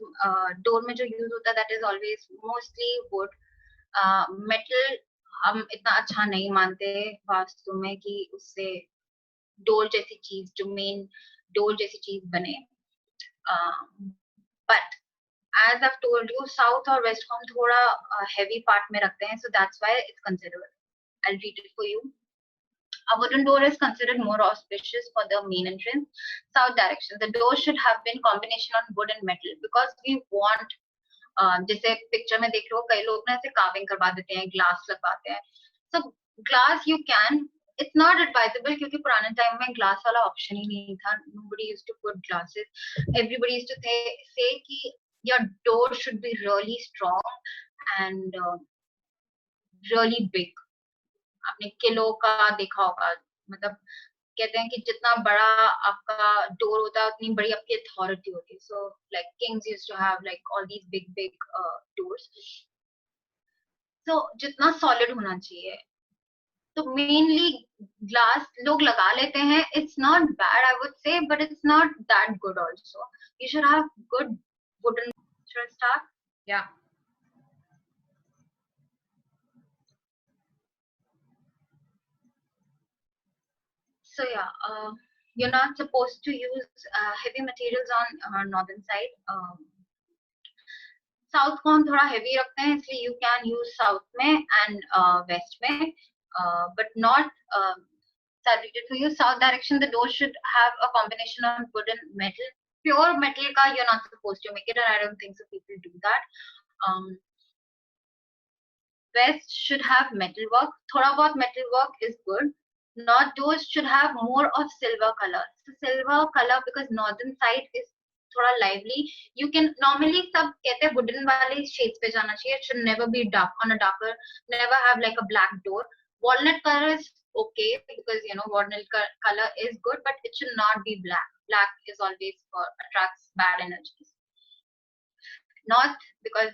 door में जो use होता है, that is always mostly wood. Metal हम इतना अच्छा नहीं मानते वास्तु में कि उससे door जैसी चीज, जो main door जैसी चीज बने. But as I've told you, south और west को हम थोड़ा heavy part में रखते हैं, so that's why it's considered. I'll read it for you. A wooden door is considered more auspicious for the main entrance. South direction. The door should have been combination on wood and metal because we want. जैसे picture में देख रहे हो, कई लोग ना ऐसे carving करवा देते हैं, ग्लास लगवाते हैं. So glass you can. It's not advisable क्योंकि पुराने टाइम में ग्लास वाला ऑप्शन ही नहीं था. Nobody used to put glasses. Everybody used to say कि your door should be really strong and really big. आपने किलो का देखा होगा, मतलब कहते हैं कि जितना बड़ा आपका डोर होता है उतनी बड़ी आपकी अथॉरिटी होती है. So like kings used to have like all these big big doors. So जितना सॉलिड होना चाहिए. तो मेनली ग्लास लोग लगा लेते हैं. It's not bad I would say, but it's not that good also. You should have good wooden. Should I start? Yeah. So yeah, you're not supposed to use heavy materials on northern side. South को हम थोड़ा heavy रखते हैं, इसलिए you can use south में and waste में, but not saturated for you. South direction, the door should have a combination of wood and metal. Pure metal ka you're not supposed to make it, and I don't think so people do that. West should have metal work. Thoda bahut metal work is good. North doors should have more of silver color. So silver color because northern side is थोड़ा lively. You can normally सब कहते हैं wooden वाले shades पे जाना चाहिए. It should never be dark on a darker. Never have like a black door. Walnut color is okay because you know walnut color is good, but it should not be black. Black is always attracts bad energies. North because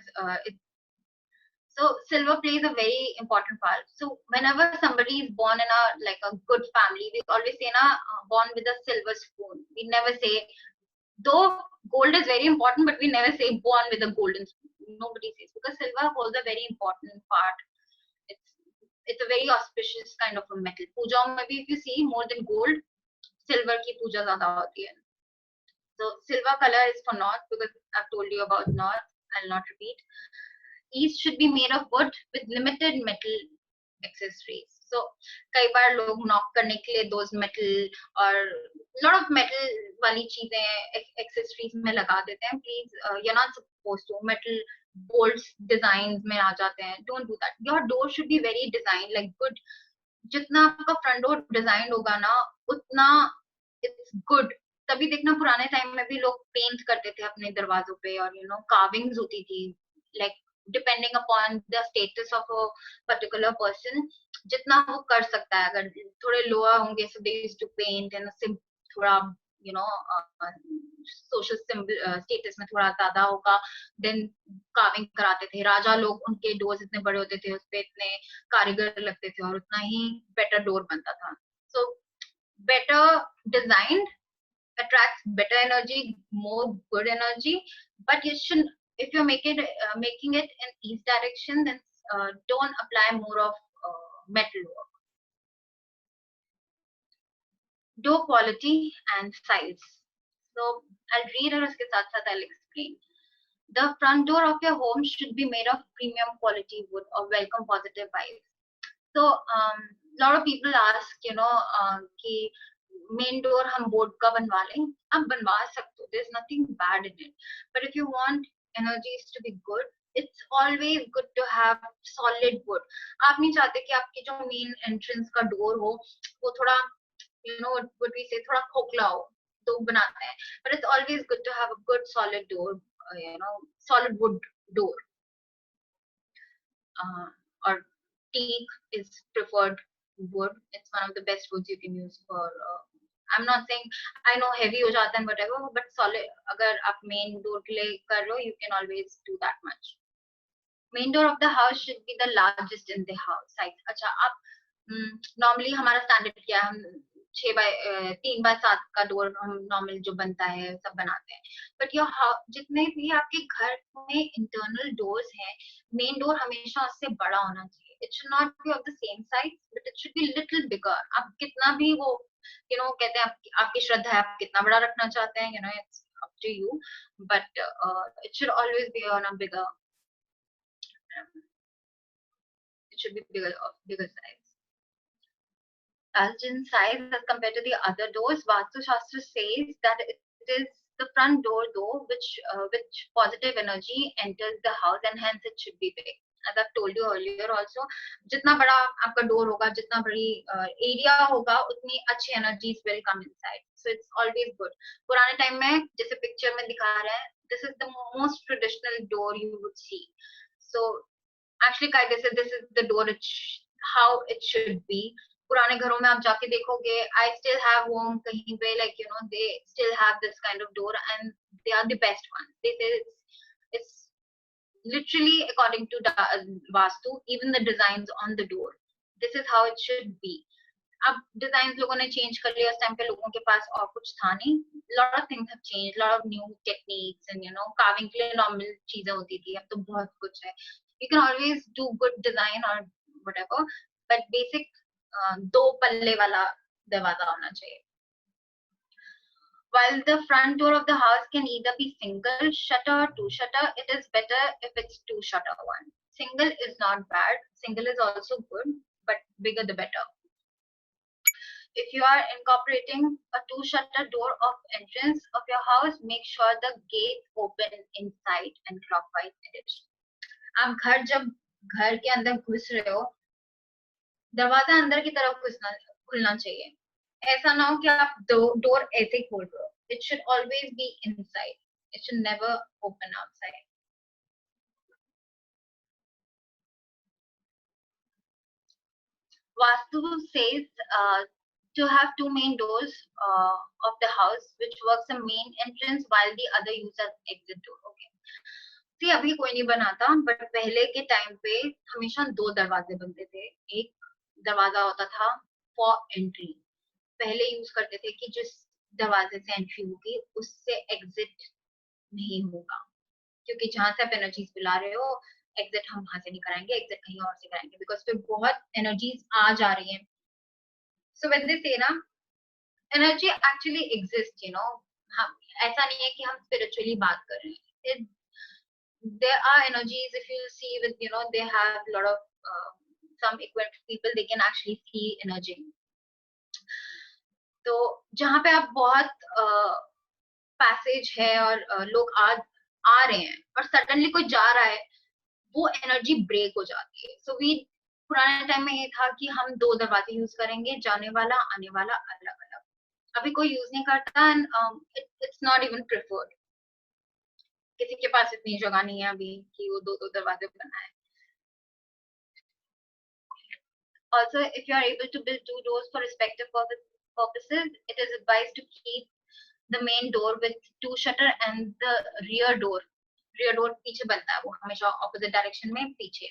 so silver plays a very important part. So whenever somebody is born in a good family, we always say born with a silver spoon. We never say, though gold is very important, but we never say born with a golden spoon. Nobody says, because silver holds a very important part. It's a very auspicious kind of a metal. Puja maybe if you see more than gold, silver ki puja zyada hoti hai. So silver color is for north because I've told you about north. I'll not repeat. East should be made of wood with limited metal accessories. So कई बार लोग knock करने के लिए those metal और lot of metal वाली चीजें accessories में लगा देते हैं. Please, you're not supposed to. Metal bolts designs में आ जाते हैं. Don't do that. Your door should be very designed like good. जितना आपका front door designed होगा ना, उतना it's good. तभी देखना पुराने टाइम में भी लोग पेंट करते थे अपने दरवाजों पे और you know carvings होती थी like depending upon the status of a particular person. जितना वो कर सकता है, अगर थोड़े lower होंगे so they used to paint and थोड़ा you know social status में थोड़ा ज्यादा होगा then carving कराते थे. राजा लोग उनके doors इतने बड़े होते थे, उसपे इतने कारीगर लगते थे और उतना ही better door बनता था. So better designed attracts better energy, more good energy, but you should, if you're making it in east direction, then don't apply more of metal work. Door quality and size. So I'll read और उसके साथ साथ I'll explain. The front door of your home should be made of premium quality wood or welcome positive vibes. So lot of people ask, कि main door हम board का बनवा लें. आप बनवा सकते हो. There's nothing bad in it. But if you want energies to be good, it's always good to have solid wood. आप नहीं चाहते कि आपकी जो main entrance का door हो वो थोड़ा what we say थोड़ा खोखला हो, तो बनाते हैं. But it's always good to have a good solid door, solid wood door. Or teak is preferred wood. It's one of the best woods you can use for. I'm not saying I know heavy हो जाता है whatever, but solid. अगर आप main door के लिए कर रहे हो, you can always do that much. Main door of the house should be the largest in the house size. अच्छा, आप normally हमारा standard क्या है, हम 3x7 का डोर हम नॉर्मल जो बनता है सब बनाते हैं. बट जितने भी आपके घर में इंटरनल डोर्स हैं, मेन डोर हमेशा उससे बड़ा होना चाहिए. It should not be of the same size, but it should be little bigger. आप कितना भी वो कहते हैं आपकी श्रद्धा है, आप कितना बड़ा रखना चाहते हैं, it's up to you, but it should always be on a bigger, it should be bigger size. As in size as compared to the other doors, Vastu Shastra says that it is the front door though which positive energy enters the house, and hence it should be big. As I've told you earlier also, जितना बड़ा आपका door होगा, जितना बड़ी area होगा, उतनी अच्छी energies will come inside. So it's always good. पुराने time में जैसे picture में दिखा रहे हैं, this is the most traditional door you would see. So actually कायदे से this is the door how it should be. पुराने घरों में आप जाके देखोगे, I still have home कहीं पे they still have this kind of door and they are the best ones. They say it's literally according to Vastu, even the designs on the door. This is how it should be. अब designs लोगों ने change कर लिया, उस time पे लोगों के पास और कुछ था नहीं. Lot of things have changed, lot of new techniques and carving के लिए normal चीजें होती थी, अब तो बहुत कुछ है. You can always do good design or whatever, but basic 2 पल्ले वाला दरवाजा होना चाहिए. While the front door of the house can either be single shutter or 2 shutter, it is better if it's 2 shutter one. Single is not bad. Single is also good, but bigger the better. If you are incorporating a 2 shutter door of entrance of your house, make sure the gate open inside and clockwise direction. आप जब घर के अंदर घुस रहे हो, दरवाजा अंदर की तरफ खुलना चाहिए. ऐसा ना हो कि आप डोर ऐसे ही खोल रहे हो. It should always be inside. It should never open outside. Vastu says to have 2 main doors of the house, which works the main entrance while the other uses exit door. Okay. See, अभी कोई नहीं बनाता, but पहले के time पे हमेशा 2 दरवाजे बनते थे. एक दरवाजा होता था for entry. पहले यूज करते थे कि जिस दरवाजे से एंट्री होगी उससे एग्जिट नहीं होगा, क्योंकि जहां से आप एनर्जीज बुला रहे हो, एग्जिट हम वहां से नहीं कराएंगे, एग्जिट कहीं और से कराएंगे, बिकॉज फिर बहुत एनर्जीज आ जा रही हैं. सो व्हेन दे से ना एनर्जी एक्चुअली एग्जिस्ट, हम ऐसा नहीं है कि हम स्पिरिचुअली बात कर रहे हैं. There are energies, if you see with they have a lot of some equipped people, they can actually see energy. तो जहाँ पे आप बहुत पैसेज है और लोग आ रहे हैं और सडनली कोई जा रहा है, वो एनर्जी ब्रेक हो जाती है. सो पुराने टाइम में ये था कि हम 2 दरवाजे यूज करेंगे, जाने वाला आने वाला अलग अलग. अभी कोई यूज नहीं करता and it's not even preferred. किसी के पास इतनी जगह नहीं है अभी कि वो 2 दरवाजे बनाए. Also, if you are able to build 2 doors for respective purposes, it is advised to keep the main door with 2 shutter and the rear door पीछे बनता है, वो हमेशा opposite direction में पीछे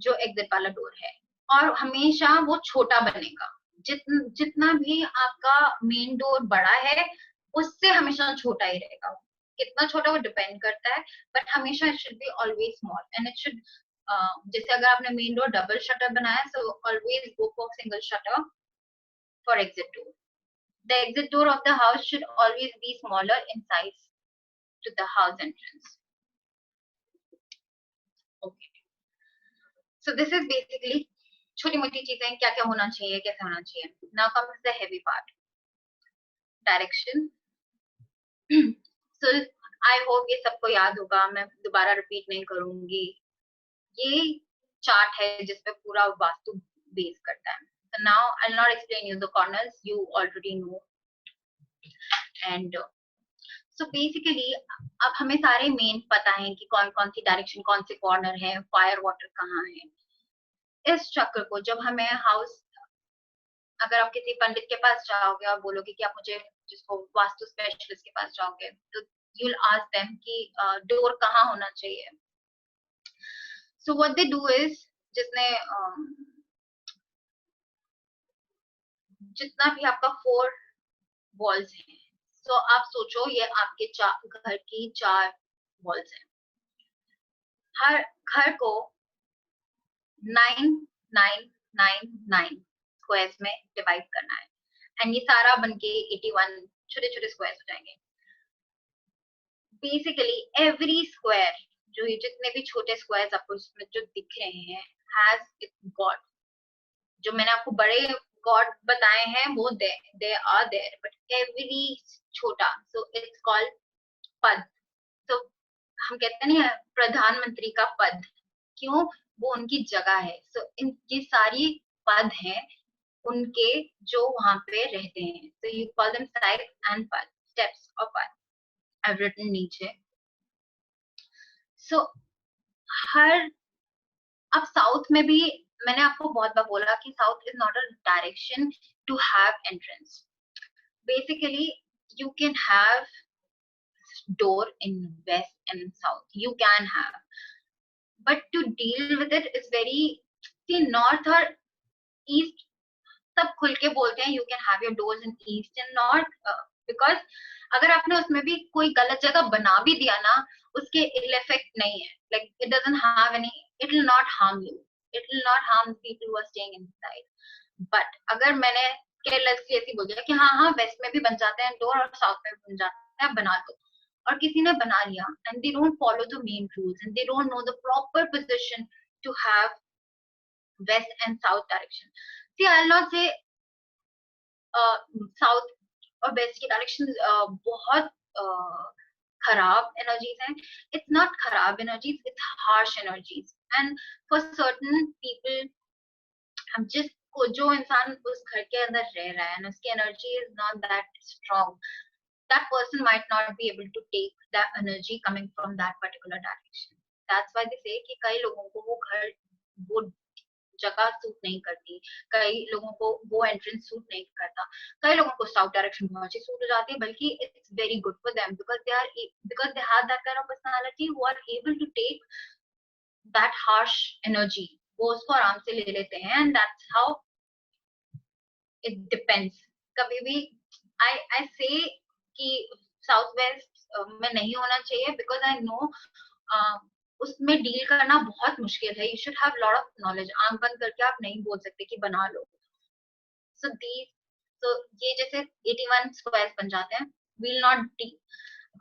जो exit वाला door है, और हमेशा वो छोटा बनेगा. जितना भी आपका main door बड़ा है उससे हमेशा छोटा ही रहेगा. कितना छोटा वो डिपेंड करता है, बट हमेशा it should be always small and it should जैसे अगर आपने मेन डोर डबल शटर बनाया, so always go for single shutter for exit door. The exit door of the house should always be smaller in size to the house entrance. Okay. So this is basically छोटी मोटी चीजें क्या क्या होना चाहिए, कैसे होना चाहिए. Now comes the heavy part. Direction. So I hope ये सबको याद होगा, मैं दोबारा रिपीट नहीं करूंगी. ये चार्ट है जिसपे पूरा वास्तु बेस करता है. So now I'll not explain you the corners, you already know. And so basically अब हमें सारे मेन पता है कि कौन कौन सी डायरेक्शन, कौन से कॉर्नर है, फायर वाटर कहाँ है. इस चक्र को जब हमें हाउस, अगर आप किसी पंडित के पास जाओगे और बोलोगे कि आप मुझे, जिसको वास्तु स्पेशलिस्ट के पास जाओगे, तो यू विल आस्क देम कि डोर कहाँ होना चाहिए. So what they do is, जिसने जितना भी आपका 4 वॉल्स हैं, सो आप सोचो ये आपके घर की 4 वॉल्स हैं. हर घर को 9,9,9,9 स्क्वायर्स में डिवाइड करना है. एंड ये सारा बनके 81 छोटे छोटे स्क्वायर्स हो जाएंगे. बेसिकली एवरी स्क्वायर, जो ये जितने भी छोटे स्क्वायर्स आपको इसमें जो दिख रहे हैं, हैज इट्स गॉड. जो मैंने आपको बड़े गॉड बताए हैं वो they are there, but every छोटा, सो इट्स कॉल्ड पद. तो हम कहते नहीं है प्रधानमंत्री का पद, क्यों? वो उनकी जगह है. सो ये सारी पद हैं उनके जो वहां पे रहते हैं. so you call them sites and paths, steps or paths. I've written नीचे. so हर, अब साउथ में भी मैंने आपको बहुत बार बोला कि south is not a direction to have entrance. Basically you can have door in west and south, you can have, but to deal with it is very, see, north or east सब खुल के बोलते हैं you can have your doors in east and north, because अगर आपने उसमें भी कोई गलत जगह बना भी दिया ना, उसके इल इफेक्ट नहीं है. like it doesn't have any, it will not harm you, it will not harm people who are staying inside. but अगर मैंने केयरलेसली ऐसी बोल दिया कि हाँ हाँ वेस्ट में भी बन जाते हैं डोर और साउथ में भी बन जाते हैं, बना दो, और किसी ने बना लिया and they don't follow the main rules and they don't know the proper position to have west and south direction. See, I'll not say south और वेस्ट की डायरेक्शन बहुत खराब एनर्जीज हैं. इट्स नॉट खराब energies, it's harsh energies. And for certain people, हम जो इंसान उस घर के अंदर रह रहा है and उसकी energy is not that strong, that person might not be able to take that energy coming from that particular direction. That's why they say कि कई लोगों को वो घर, वो जगह सूट नहीं करती, कई लोगों को वो एंट्रेंस सूट नहीं करता, कई लोगों को साउथ डायरेक्शन बहुत अच्छी सूट हो जाती है, बल्कि it's very good for them because they have that kind of personality who are able to take that harsh energy. वो उसको आराम से ले लेते हैं and that's how it depends. कभी भी आई से कि साउथ वेस्ट में नहीं होना चाहिए बिकॉज आई नो उसमें डील करना बहुत मुश्किल है. You should have lot of knowledge. आंख बंद करके आप नहीं बोल सकते कि बना लो. सो ये जैसे 81 स्क्वायर्स बन जाते हैं. विल नॉट डील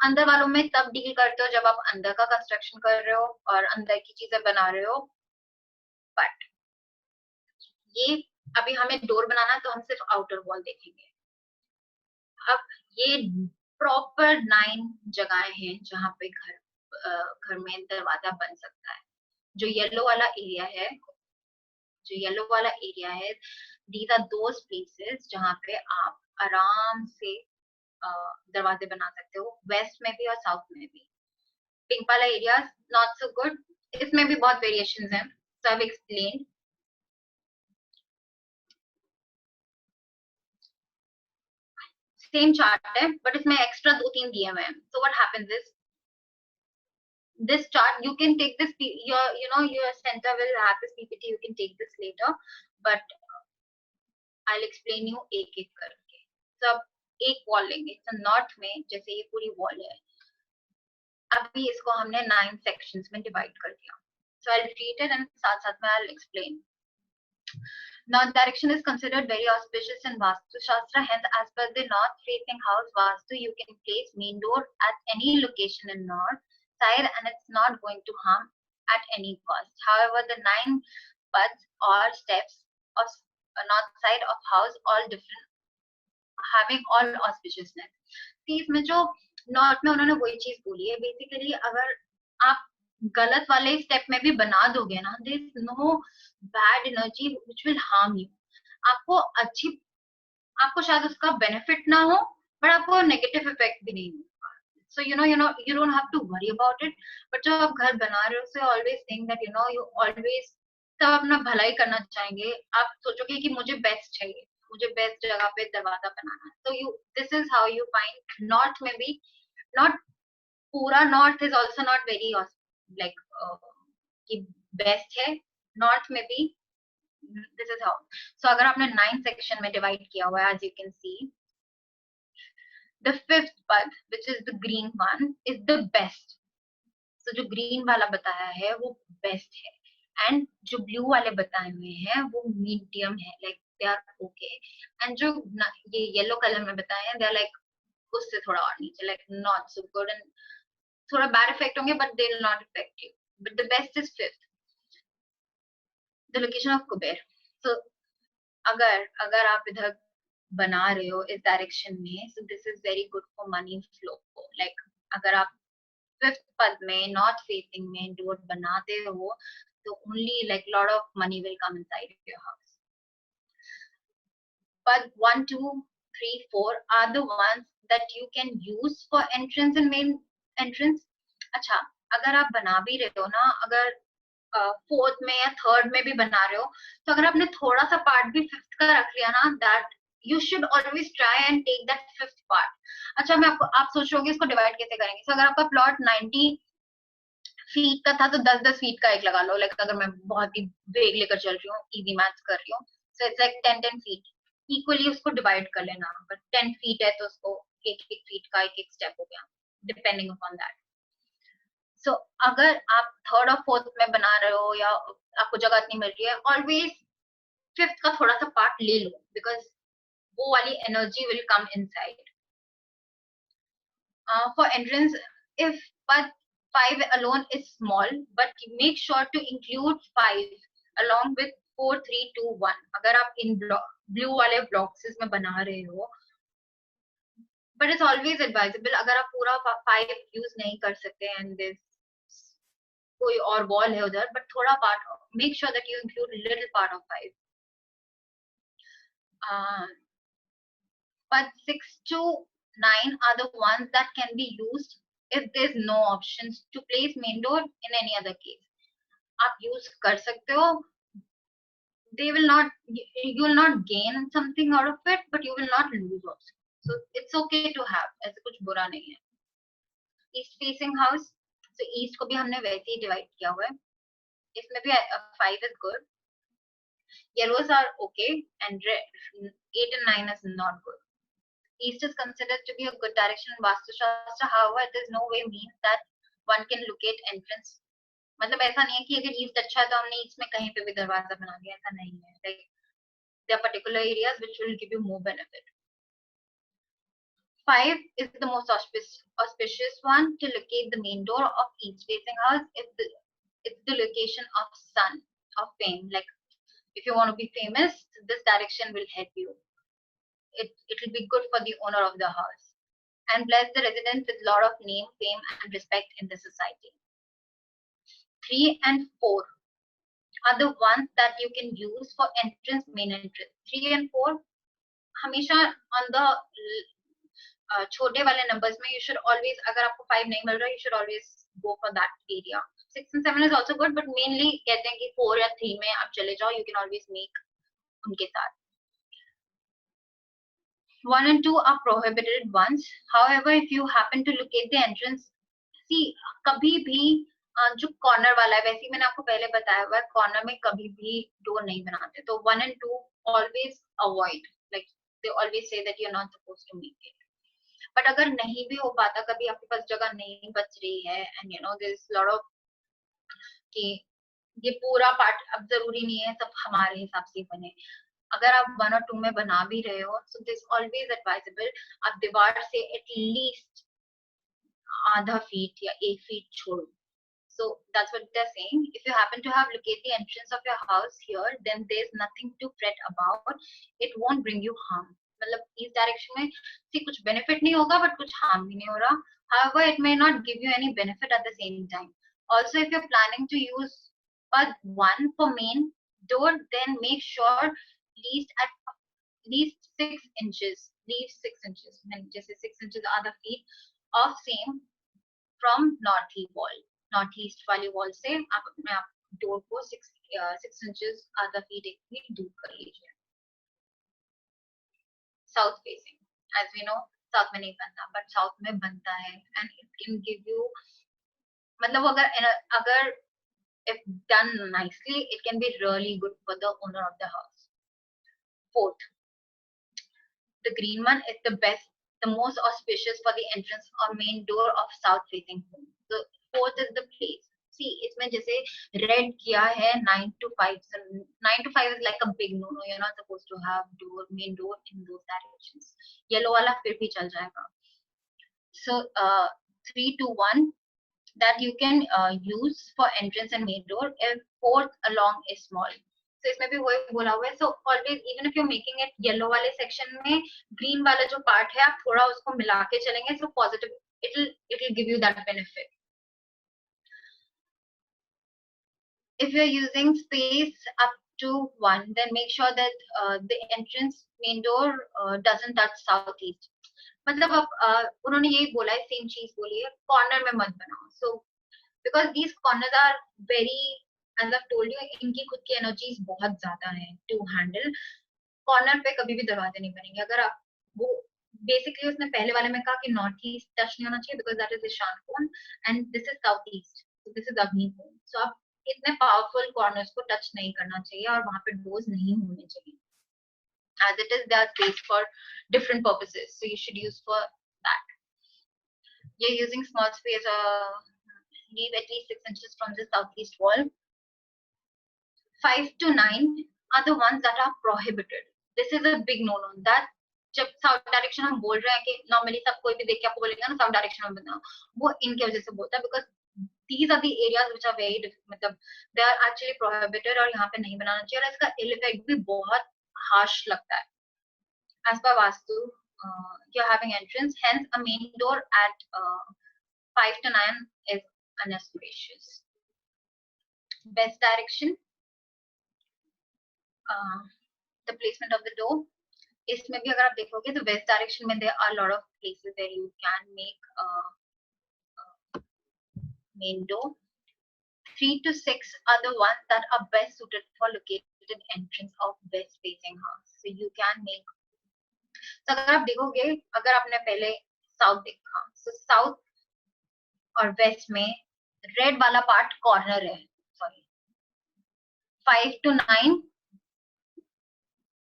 अंदर वालों में तब डील करते हो जब आप अंदर का कंस्ट्रक्शन कर रहे हो और अंदर की चीजें बना रहे हो. बट ये अभी हमें डोर बनाना तो हम सिर्फ आउटर वॉल देखेंगे. अब ये प्रॉपर 9 जगहें हैं जहाँ पे घर में दरवाजा बन सकता है. जो येलो वाला एरिया है, these are those places जहाँ पे आप आराम से दरवाजे बना सकते हो, वेस्ट में भी और साउथ में भी. पिंक वाला एरिया नॉट सो गुड, इसमें भी बहुत वेरिएशंस हैं. So I have explained. Same chart है बट इसमें एक्स्ट्रा 2-3 दिए हुए हैं. So what happens is this chart, you can take this, your center will have this PPT, you can take this later, but I'll explain you एक एक करके. So एक wall लेंगे. तो नॉर्थ में जैसे ये पूरी वॉल है, अभी इसको हमने 9 सेक्शंस में डिवाइड कर दिया. So I'll treat it and साथ साथ में I'll explain. North direction is considered very auspicious in Vastu Shastra. Hence, as per the north-facing house Vastu, you can place main door at any location in north side, and it's not going to harm at any cost. However, the 9 paths or steps of north side of house all different, having all auspiciousness. See, इसमें जो north में उन्होंने वही चीज बोली है basically, अगर आप गलत वाले स्टेप में भी बना दोगे ना, there is no bad energy which will harm you. आपको अच्छी, आपको शायद उसका बेनिफिट ना हो, बट आपको नेगेटिव इफेक्ट भी नहीं होगा. सो you don't have to worry about it. But जब आप घर बना रहे हो, so always think that you always सब अपना भलाई करना चाहेंगे. आप सोचोगे कि मुझे बेस्ट चाहिए, मुझे बेस्ट जगह पे दरवाजा बनाना है. तो this is how you find north में भी, नॉट पूरा north is also not very like कि बेस्ट है. नॉर्थ में भी दिस इज हाउ. सो अगर आपने 9 सेक्शन में डिवाइड किया हुआ है, as you can see, the fifth पद which is the green one is the best. So जो ग्रीन वाला बताया है वो बेस्ट है, एंड जो ब्लू वाले बताए हुए हैं वो मीडियम है, like they are okay. And जो ये येलो कलर में बताए हैं, दे आर लाइक उससे थोड़ा और नीचे, like not so good, and थोड़ा बैड इफेक्ट होंगे but they will not affect you. But the best is fifth, the location of Kuber. So अगर आप इधर बना रहे हो इस डायरेक्शन में, so this is very good for money flow. Like अगर आप फिफ्थ पद में नॉर्थ फेसिंग में डोर बनाते हो, तो only like lot of money will come inside your house. But 1, 2, 3, 4 are the ones that you can use for entrance and main entrance. अच्छा, अगर आप बना भी रहे हो ना, अगर फोर्थ में या थर्ड में भी बना रहे हो, तो अगर आपने थोड़ा सा पार्ट भी फिफ्थ का रख लिया ना, that you should always try and take that fifth part. अच्छा, मैं आपको, आप सोच रहे इसको डिवाइड कैसे करेंगे. So, अगर आपका प्लॉट 90 फीट का था, तो 10-10 फीट का एक लगा लो. लाइक अगर मैं बहुत ही वेग लेकर चल रही हूँ, इजी मैथ्स कर रही हूँ, so it's like 10-10 feet. Equally उसको डिवाइड कर लेना. अगर 10 फीट है तो उसको एक फीट का एक स्टेप हो गया, डिपेंडिंग अपॉन दैट. सो अगर आप थर्ड और फोर्थ में बना रहे हो या आपको जगह इतनी मिल रही है, ऑलवेज फिफ्थ का थोड़ा सा पार्ट ले लो, बिकॉज वो वाली energy will come inside. For entrance, if but 5 alone is small, but make sure to include 5 along with 4, 3, 2, 1. अगर आप इन ब्लू वाले ब्लॉक्स में बना रहे हो, but it's always advisable, अगर आप पूरा 5 यूज नहीं कर सकते एंड कोई और वॉल है उधर, बट थोड़ा part, make sure that you include little part of 5. But 6 to 9 are the ones that can be used if there's no options to place main door in any other case. आप use कर सकते हो. They will not, you will not gain something out of it, but you will not lose also. So it's okay to have, ऐसे कुछ बुरा नहीं है. East facing house, so east को भी हमने वैसे ही डिवाइड किया हुआ है. इसमें भी 5 is good. Yellows are okay, and 8 and 9 is not good. East is considered to be a good direction in Vastu Shastra. However, it is no way means that one can locate entrance. मतलब ऐसा नहीं है कि अगर east अच्छा है तो हमने ईस्ट में कहीं पे भी दरवाजा बना दिया, ऐसा नहीं है. Like there are particular areas which will give you more benefit. 5 is the most auspicious one to locate the main door of east facing house. It's the location of sun, of fame. Like if you want to be famous, this direction will help you. It will be good for the owner of the house and bless the residents with a lot of name, fame, and respect in the society. 3 and 4 are the ones that you can use for entrance, main entrance. 3 and 4 हमेशा on the छोटे वाले numbers में you should always, अगर आपको 5 नहीं मिल रहा, you should always go for that area. 6 and 7 is also good, but mainly कहते हैं कि 4 या 3 में आप चले जाओ, you can always make उनके साथ. 1 and 2 are prohibited ones. However, if you happen to locate the entrance, see, कभी भी जो कॉर्नर वाला है, वैसे ही मैंने आपको पहले बताया हुआ है, कॉर्नर में कभी भी डोर नहीं बनाते. तो 1 and 2 always avoid. Like they always say that you're not supposed to make it. But अगर नहीं भी हो पाता, कभी आपके पास जगह नहीं बच रही है, and there's lot of कि ये पूरा पार्ट अब जरूरी नहीं है सब हमारे हिसाब से बने, अगर आप 1 और 2 में बना भी रहे हो, so this always advisable आप दीवार से एटलीस्ट आधा फीट या 1 फीट छोड़ो. So that's what they're saying. If you happen to have locate the entrance of your house here, then there's nothing to fret about. It won't bring you harm. मतलब इस direction में सी कुछ benefit नहीं होगा but कुछ harm भी नहीं हो रहा. However, it may not give you any benefit at the same time. Also, if you're planning to use but one for main door, then make sure at least 6 inches. Leave 6 inches. जैसे 6 inches are the feet of same from northeast wall. North east वाली wall से आप अपने आप door को 6 inches आधा feet 1 feet दूर कर लीजिए. South facing, as we know south में नहीं बनता बट साउथ में बनता है and it can give you, मतलब अगर if done nicely it can be really good for the owner of the house. Fourth, the green one is the best, the most auspicious for the entrance or main door of south facing home. So fourth is the place. See, इसमें जैसे red किया है 9 to 5. So 9 to 5 is like a big no. You're not supposed to have main door in those directions. Yellow वाला फिर भी चल जाएगा. So 3 to 1 that you can use for entrance and main door. If fourth along is small. So इसमें भी वही बोला हुआ है. So always even if you're making it yellow वाले section में green वाला जो part है आप थोड़ा उसको मिला के चलेंगे. So positive it'll give you that benefit. If you're using space up to 1, then make sure that the entrance main door doesn't touch southeast. मतलब अब उन्होंने यही बोला है, सेम चीज बोली है, कॉर्नर में मत बनाओ. So because these corners are very, as I've told you, इनकी खुद की एनर्जीज बहुत ज्यादा है to handle. कॉर्नर पे कभी भी दरवाजे नहीं बनेंगे. अगर आप वो बेसिकली उसने पहले वाले में कहा कि नॉर्थ ईस्ट टच नहीं होना चाहिए बिकॉज दैट इज ईशान कोण and this is south east, this is अग्नि कोण. सो आप इतने पावरफुल कॉर्नर्स को टच नहीं करना चाहिए और वहां पे डोर्स नहीं होने चाहिए. As it is, there are space for different purposes, so you should use for that. You're using small space, leave at least 6 inches from the southeast wall. 5 to 9 are the ones that are prohibited. This is a big no-no. That जब south direction हम बोल रहे हैं कि normally सब कोई भी देख के आपको बोलेगा ना साउथ डायरेक्शन में बनाओ, वो इनके वजह से बोलता है because these are the areas which are very मतलब they are actually prohibited और यहाँ पे नहीं बनाना चाहिए और इसका ill effect भी बहुत harsh लगता है. As per Vastu, you're having entrance, hence a main door at 5 to 9 is unauspicious. Best direction, the placement of the door. इसमें भी अगर आप देखोगे तो west direction में there are a lot of places where you can make main door. 3 to 6 are the ones that are best suited for located entrance of west facing house. So you can make. So अगर आप देखोगे, अगर आपने पहले south देखा, so south और waste में red वाला पार्ट कॉर्नर है. Sorry 5 to 9,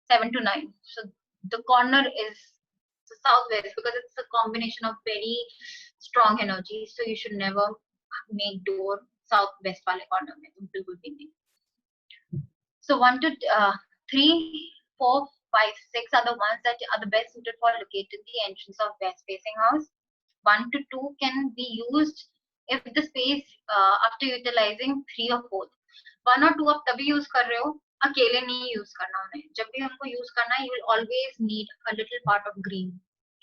7 to 9. So the corner is the southwest because it's a combination of very strong energy. So you should never make door southwest वाले corner में, बिल्कुल भी नहीं. So 1 to 3, 4, 5, 6 are the ones that are the best suited for locating the entrance of west facing house. 1 to 2 can be used if the space after utilizing 3 or 4. 1 और 2 आप तभी use कर रहे हो, अकेले नहीं यूज करना उन्हें. जब भी हमको यूज करना है, you will always need a little part of green,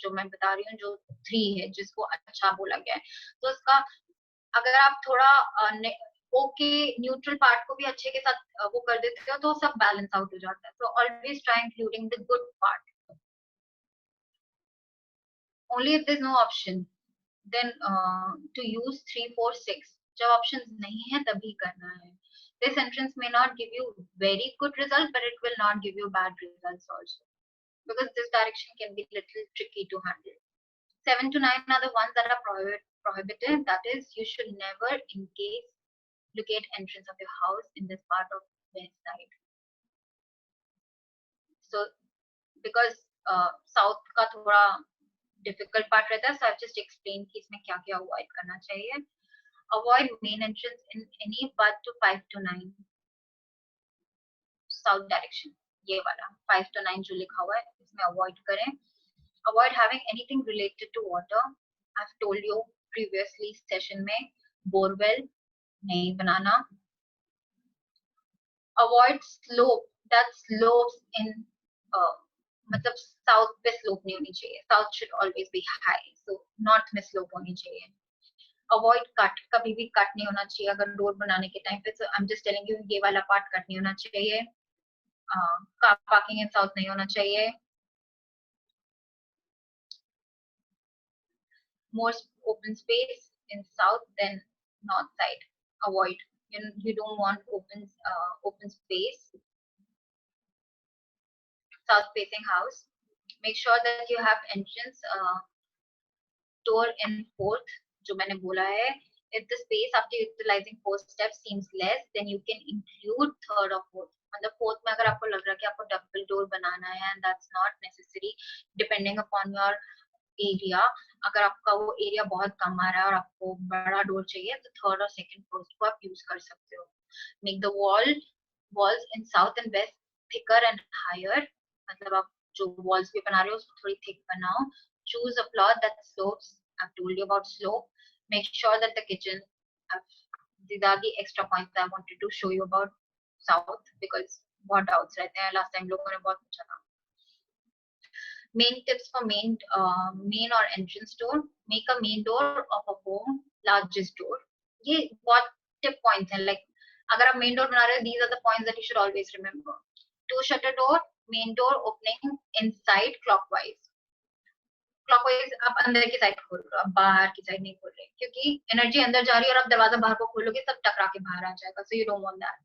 जो मैं बता रही हूँ, जो 3 है, जिसको अच्छा बोला गया है. तो उसका अगर आप थोड़ा ओके न्यूट्रल पार्ट को भी अच्छे के साथ वो कर देते हो तो सब बैलेंस आउट हो जाता है. So always try including the good part. Only if there's no option, then to use 3, 4, 6. जब options नहीं है तभी करना है. This entrance may not give you very good result, but it will not give you bad results also, because this direction can be little tricky to handle. 7 to 9 are the ones that are prohibited. That is, you should never, in case, locate entrance of your house in this part of west side. So, because south का थोड़ा difficult part रहता है, so I've just explained कि इसमें क्या क्या avoid करना चाहिए. avoid main entrance in any but to 5 to 9 south direction, ये वाला 5 to 9 जो लिखा हुआ है इसमें अवॉइड करें. Avoid having anything related to water. I have told you previously session में, बोरवेल नहीं बनाना. Avoid slope that slopes in, मतलब साउथ पे स्लोप नहीं होनी चाहिए. South should always be high, so north में स्लोप होनी चाहिए. अवॉइड कट, कभी भी कट नहीं होना चाहिए अगर रोड बनाने के टाइम पे. So I am just telling you, ये वाला पार्ट कट नहीं होना चाहिए. कार पार्किंग इन साउथ नहीं होना चाहिए. More open space in south than north side. Avoid. You don't want open space. South facing house. Make sure that you have entrance door in fourth. जो मैंने बोला है. If the space after utilizing fourth step seems less, then you can include third or fourth. मतलब fourth में अगर आपको लग रहा है कि आपको double door बनाना है, and that's not necessary depending upon your area. अगर आपका वो एरिया बहुत कम आ रहा है और आपको बड़ा डोर चाहिए तो थर्ड और सेकंड फोर्थ को आप यूज कर सकते हो. Make the walls in south and west thicker and higher. मतलब आप जो walls भी बना रहे हो उसको थोड़ी thick बनाओ. Choose a plot that slopes. I've told you about slope. Make sure that the kitchen. These are the extra points that I wanted to show you about south because बहुत doubts रहते हैं. Last time लोगों ने बहुत पूछा था. Main tips for main or entrance door. Make a main door of a home largest door. ये बहुत tip points हैं. Like अगर आप main door बना रहे हो, these are the points that you should always remember. Two shutter door, main door opening inside clockwise. Clockwise आप अंदर की साइड खोल रहे हो, आप बाहर की साइड नहीं खोल रहे, क्योंकि एनर्जी अंदर जा रही है और आप दरवाजा बाहर को खोलोगे सब टकरा के बाहर आ जाएगा. So you don't want that.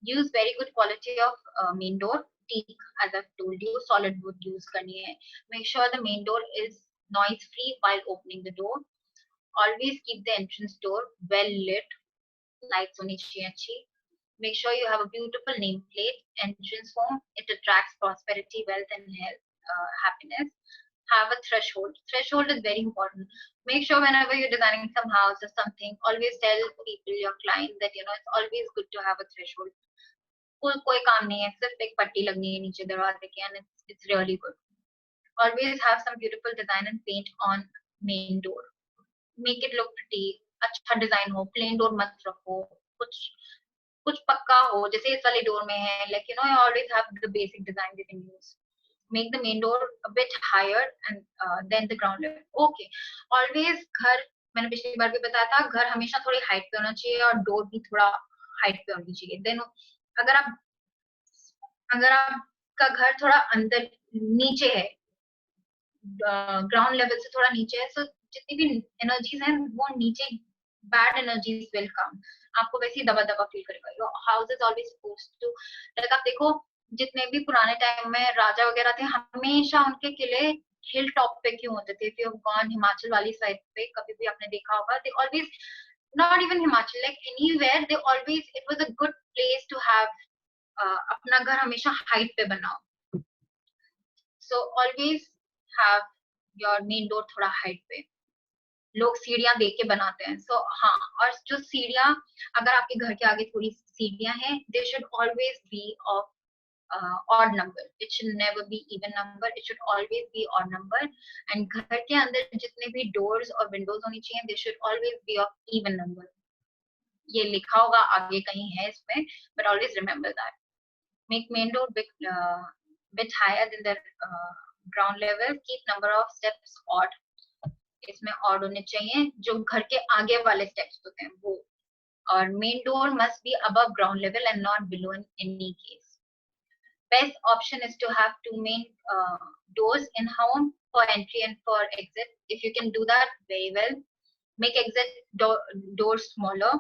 Use very good quality of main door. Teak, as I've told you, solid wood use करनी है. Make sure the main door is noise free while opening the door. Always keep the entrance door well lit. Lights होनी चाहिए अच्छी. Make sure you have a beautiful nameplate. Entrance home, it attracts prosperity, wealth, and health, happiness. Have a threshold. Threshold is very important. Make sure whenever you're designing some house or something, always tell people, your client, that it's always good to have a threshold. कोई काम नहीं है, सिर्फ एक पट्टी लगनी है नीचे दरवाजे के, and it's really good. Always have some beautiful design and paint on main door. Make it look pretty. अच्छा डिजाइन हो, plain door मत रखो, कुछ पक्का हो, जैसे इस वाले डोर में है. Like you always have the basic design you can use. Make the main door a bit higher and then the ground level. Okay. Always घर, मैंने पिछली बार भी बताया था, घर हमेशा थोड़ी हाइट पे होना चाहिए और डोर भी थोड़ा हाइट पे होनी चाहिए. Then अगर आपका घर थोड़ा अंदर नीचे है, ग्राउंड लेवल से थोड़ा नीचे है, so जितनी भी एनर्जीज हैं वो नीचे, बैड एनर्जीज विल कम. आपको वैसे ही दबा दबा फील करेगा. Your house is always supposed to, like आप देखो जितने भी पुराने टाइम में राजा वगैरह थे, हमेशा उनके किले हिल टॉप पे क्यों होते थे? If you have gone Himachal वाली साइड पे, कभी भी आपने देखा होगा, they always, not even Himachal, like anywhere, they always, it was a good place to have. अपना घर हमेशा हाइट पे बनाओ. So always have your main door थोड़ा हाइट पे. लोग सीढ़ियां देख के बनाते हैं. सो हाँ, और जो सीढ़ियां, अगर आपके घर के आगे थोड़ी सीढ़ियां हैं, they should always B of odd number. It should never be even number. It should always be odd number. And घर के अंदर जितने भी doors और windows होनी चाहिए, they should always be of even number. ये लिखा होगा आगे कहीं है इसमें, but always remember that. Make main door bit higher than the ground level. Keep number of steps odd. इसमें odd होने चाहिए. जो घर के आगे वाले steps होते हैं वो. और main door must be above ground level and not below in any case. Best option is to have two main doors in home for entry and for exit. If you can do that, very well. Make exit door smaller.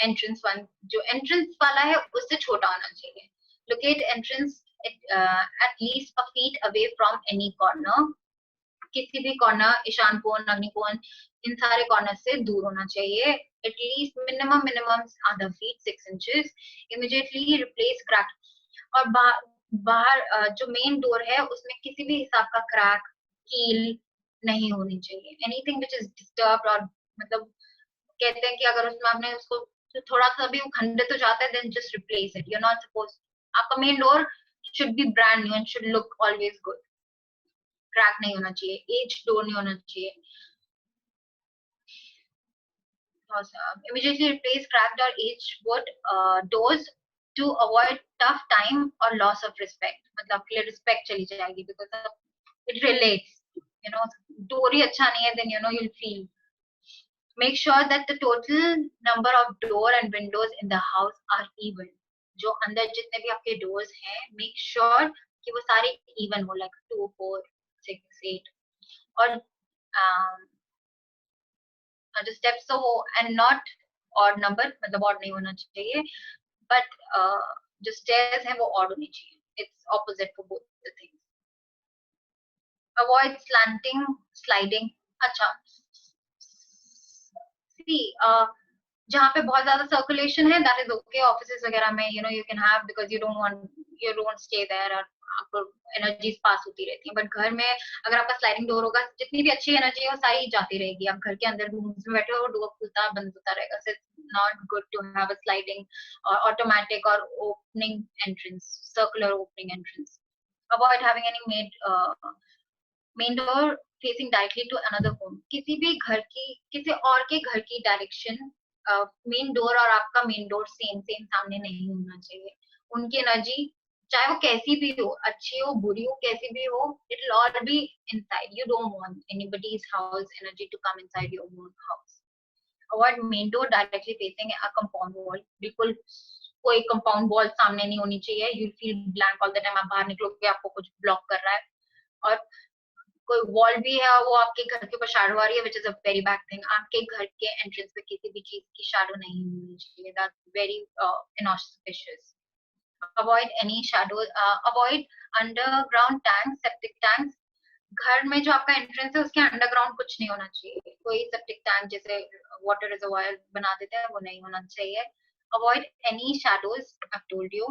Entrance one, जो entrance वाला है उससे छोटा होना चाहिए. Locate entrance at least a feet away from any corner. किसी भी corner, Ishan कोण, अग्नि कोण, इन सारे corner से दूर होना चाहिए. At least minimum other feet 6 inches. Immediately replace cracked. और बाहर जो मेन डोर है उसमें किसी भी हिसाब का क्रैक, कील नहीं होनी चाहिए. एनीथिंग विच इज डिस्टर्ब, और मतलब कहते हैं कि अगर उसमें आपने उसको तो थोड़ा सा भी वो खंडित हो जाता है, then just replace it. You are not suppose, आपका main door should be brand new and should look always good. Crack नहीं होना चाहिए, एज डोर नहीं होना चाहिए. Immediately replace cracked or aged wood doors to avoid tough time or loss of respect. मतलब आपके लिए respect चली जाएगी because it relates. You know, door ही अच्छा नहीं है, then you know you'll feel. Make sure that the total number of door and windows in the house are even. जो अंदर जितने भी आपके doors हैं, make sure कि वो सारे even हो, like 2, 4, 6, 8. और जो steps तो हो and not odd number, मतलब odd नहीं होना चाहिए, but जो stairs हैं वो odd होनी चाहिए. It's opposite for both the things. Avoid slanting, sliding. अच्छा, see, जहाँ पे बहुत ज्यादा circulation है, that is okay. Offices वगैरह में, you know, you can have because you don't stay there, और आपको एनर्जीज पास होती रहती है. बट घर में अगर आपका स्लाइडिंग डोर होगा, जितनी भी अच्छी एनर्जी है वो सारी जाती रहेगी. आप घर के अंदर रूम्स में बैठे हो, डोर खुलता बंद होता रहेगा. So it's not good to have a sliding automatic और opening entrance, circular opening entrance. Avoid having any main door facing directly to another home. किसी भी घर की, किसी और के घर की डायरेक्शन मेन डोर और आपका मेन डोर सेम सामने नहीं होना चाहिए. उनकी एनर्जी चाहे वो कैसी भी हो, अच्छी हो बुरी हो, कैसी भी हो, it will all be inside. You don't want anybody's house energy to come inside your own house. Avoid main door directly facing a compound wall. बिल्कुल कोई कंपाउंड वॉल सामने नहीं होनी चाहिए. You feel blank all the time. आप बाहर निकलोगे आपको कुछ ब्लॉक कर रहा है, और कोई वॉल भी है वो आपके घर के ऊपर शैडो आ रही है, which is a very bad thing. आपके घर के एंट्रेंस पे किसी भी चीज की शैडो नहीं होनी चाहिए. That's very inauspicious. Avoid any shadow. Avoid underground tanks, septic tanks. घर में जो आपका एंट्रेंस है उसके अंडरग्राउंड कुछ नहीं होना चाहिए. कोई सेप्टिक टैंक जैसे वाटर रिजर्वायर बना देते हैं, वो नहीं होना चाहिए. Avoid any shadows. I've told you.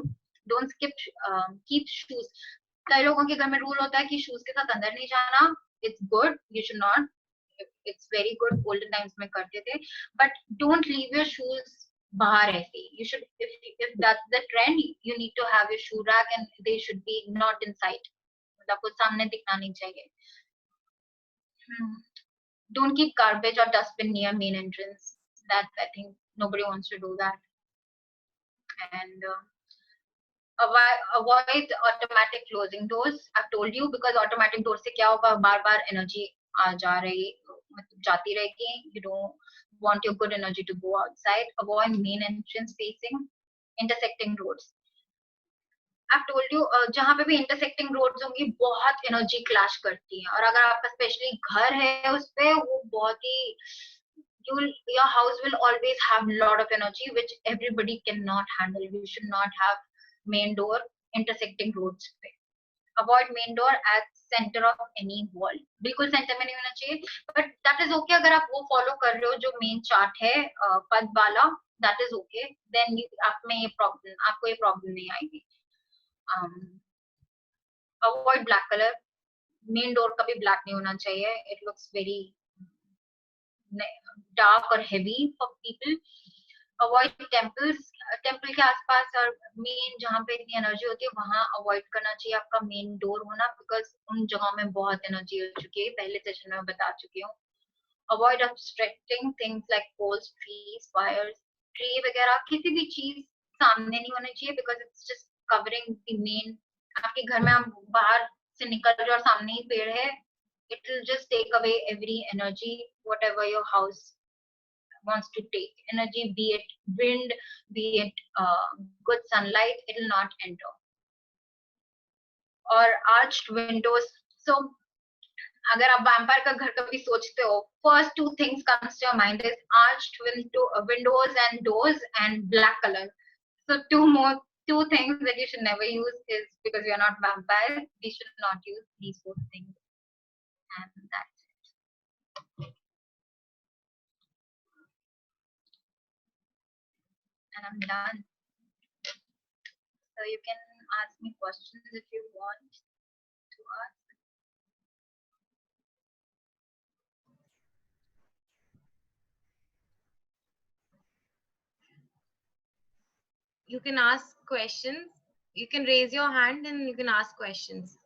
Don't keep shoes. कई लोगों के घर में रूल होता है कि शूज के साथ अंदर नहीं जाना. It's good. You should not. It's very good. Olden times में करते थे. But don't leave your shoes बाहर ऐसे. You should, if that's the trend, you need to have your shoe rack and they should be not inside. मतलब कुछ सामने दिखना नहीं चाहिए. Don't keep garbage or dustbin near main entrance. That I think nobody wants to do that. And avoid automatic closing doors. I've told you because automatic door से क्या होगा, बार बार energy आ जा रही, मतलब जाती रहेगी. You don't want your good energy to go outside. Avoid main entrance facing intersecting roads. I've told you जहाँ पे भी intersecting roads होंगी बहुत energy clash करती है. और अगर आपका स्पेशली घर है उस पे, वो बहुत ही your house will always have lot of energy which everybody cannot handle. You should not have main door intersecting roads पे. Avoid main door at center of any wall. बिल्कुल सेंटर में नहीं होना चाहिए. But that is okay अगर आप वो follow कर रहे हो जो मेन चार्ट है पद वाला. That is okay. Then आप में ये प्रॉब्लम, आपको ये प्रॉब्लम नहीं आएगी. Avoid black color. Main door का भी ब्लैक नहीं होना चाहिए. It looks very dark or heavy for people. Avoid temples. Temple के आसपास और मेन जहाँ पे इतनी एनर्जी होती है वहां अवॉइड करना चाहिए आपका मेन डोर होना, बिकॉज उन जगहों में बहुत एनर्जी हो चुकी है. पहले सेशन में बता चुकी हूँ. Avoid obstructing things like poles, trees, wires. Tree वगैरह किसी भी चीज सामने नहीं होनी चाहिए because it's just covering the main. आपके घर में आप बाहर से निकल रहे हो और सामने ही पेड़ है, it will just take away every energy whatever your house wants to take. Energy, be it wind, be it good sunlight, it will not enter. Or arched windows. So अगर आप वैम्पायर का घर कभी सोचते हो, first two things comes to your mind is arched windows and doors and black color. So two things that you should never use is because you are not vampires. We should not use these four things. And that's it. And I'm done. So you can ask me questions if you want to ask. You can ask questions. You can raise your hand and you can ask questions.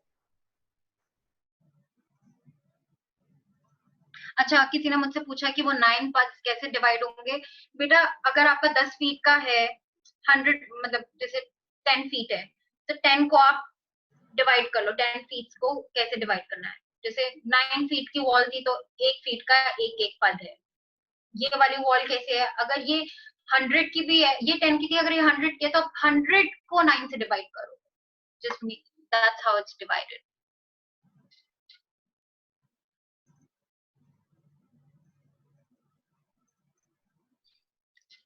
अच्छा, किसी ने मुझसे पूछा कि वो 9 पद्स कैसे divide होंगे. बेटा अगर आपका 10 फीट का है, 100 मतलब जैसे 10 फीट है, तो 10 को आप डिवाइड कर लो. 10 फीट को कैसे डिवाइड करना है. जैसे 9 फीट की वॉल थी तो 1 फीट का एक एक पद है. ये वाली वॉल कैसे है, अगर ये 100 की भी है, ये 10 की थी, अगर ये 100 की है तो 100 को 9 से डिवाइड करो. Just that's how it's divided.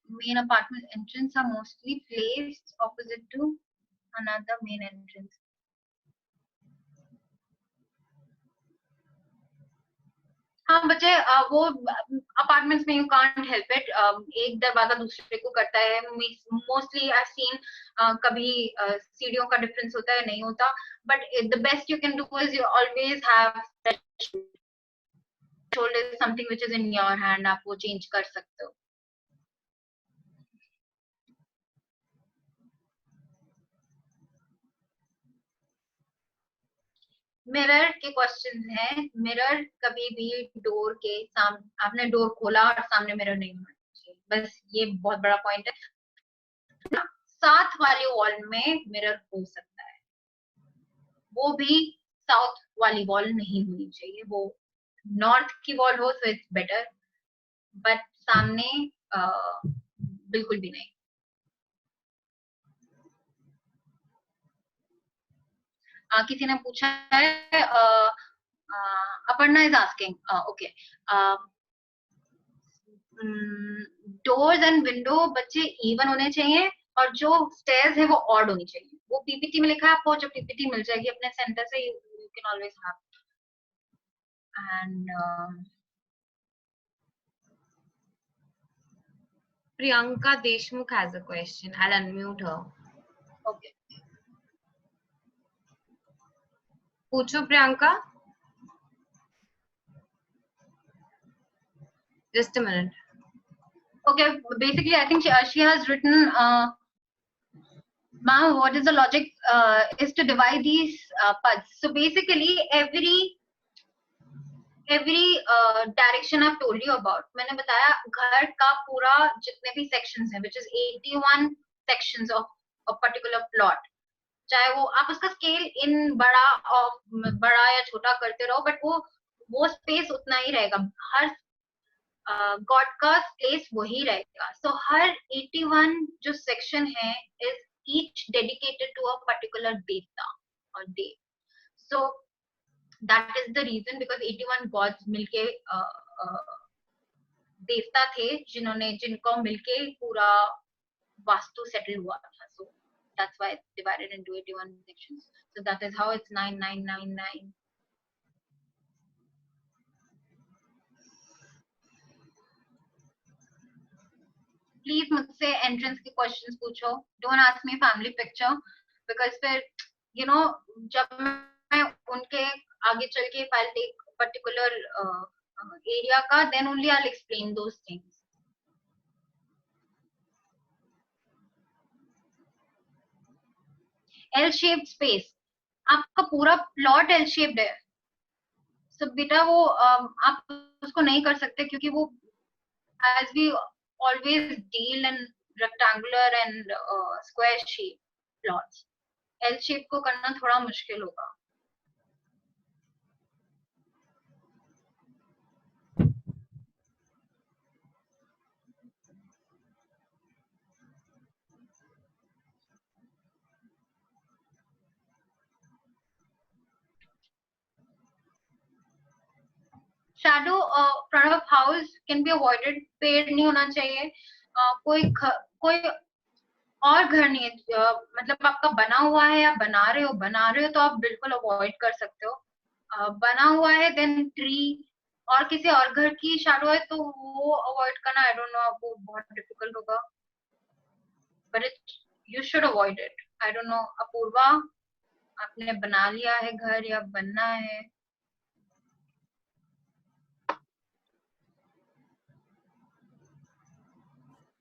Main apartment entrance are mostly placed opposite to another main entrance. हाँ बच्चे, वो अपार्टमेंट्स में यू कांट हेल्प इट. एक दरवाजा दूसरे को करता है. मोस्टली आई सीन कभी सीढ़ियों का डिफरेंस होता है, नहीं होता. But the best you can do is you always have threshold is something which is in your hand. आप वो चेंज कर सकते हो. मिरर के क्वेश्चन है. मिरर कभी भी डोर के सामने, आपने डोर खोला और सामने मिरर नहीं होना चाहिए. बस ये बहुत बड़ा पॉइंट है. साथ वाली वॉल में मिरर हो सकता है, वो भी साउथ वाली वॉल नहीं होनी चाहिए. वो नॉर्थ की वॉल हो तो इट्स बेटर, बट सामने बिल्कुल भी नहीं. किसी ने पूछा है, Aparna is asking, okay, doors and window बच्चे इवन होने चाहिए और जो स्टेयर्स है वो ऑड होनी चाहिए. वो पीपीटी में लिखा है, आपको जो पीपीटी मिल जाएगी अपने सेंटर से, you can always have. And Priyanka Deshmukh has a question. I'll unmute her. Okay, पूछो Priyanka. Just a minute. okay, basically I think she has written, ma'am, what is the logic is to divide these paths. So basically every direction I've told you about, मैंने बताया घर का पूरा जितने भी sections हैं, which is 81 sections of a particular plot. चाहे वो आप उसका स्केल इन बड़ा या छोटा करते रहो, बट वो स्पेस उतना ही रहेगा. हर गॉड का स्पेस वही रहेगा. सो हर 81 जो सेक्शन है is each dedicated to a particular देवता और देव. So that is the reason, because 81 gods मिलके देवता थे जिनको मिलके पूरा वास्तु सेटल हुआ था. सो that's why it's divided into 81 sections. So that is how it's 9999. Please मुझसे entrance के questions पूछो. Don't ask me family picture, because फिर you know जब मैं उनके आगे चल के if I'll take particular area का, then only I'll explain those things. L shaped space, आपका पूरा प्लॉट L shaped है. So बेटा वो आप उसको नहीं कर सकते, क्योंकि वो as we always deal in rectangular and square shape plots, L shape को करना थोड़ा मुश्किल होगा. Shadow front of house can be avoided. पेड़ नहीं होना चाहिए. कोई और घर नहीं है, मतलब आपका बना हुआ है या बना रहे हो तो आप बिल्कुल अवॉइड कर सकते हो. बना हुआ है देन ट्री और किसी और घर की शैडो है तो वो अवॉइड करना, आई डोंट नो, वो बहुत डिफिकल्ट होगा, but you should avoid it. I don't know, Apurva आपने बना लिया है घर या बनना है?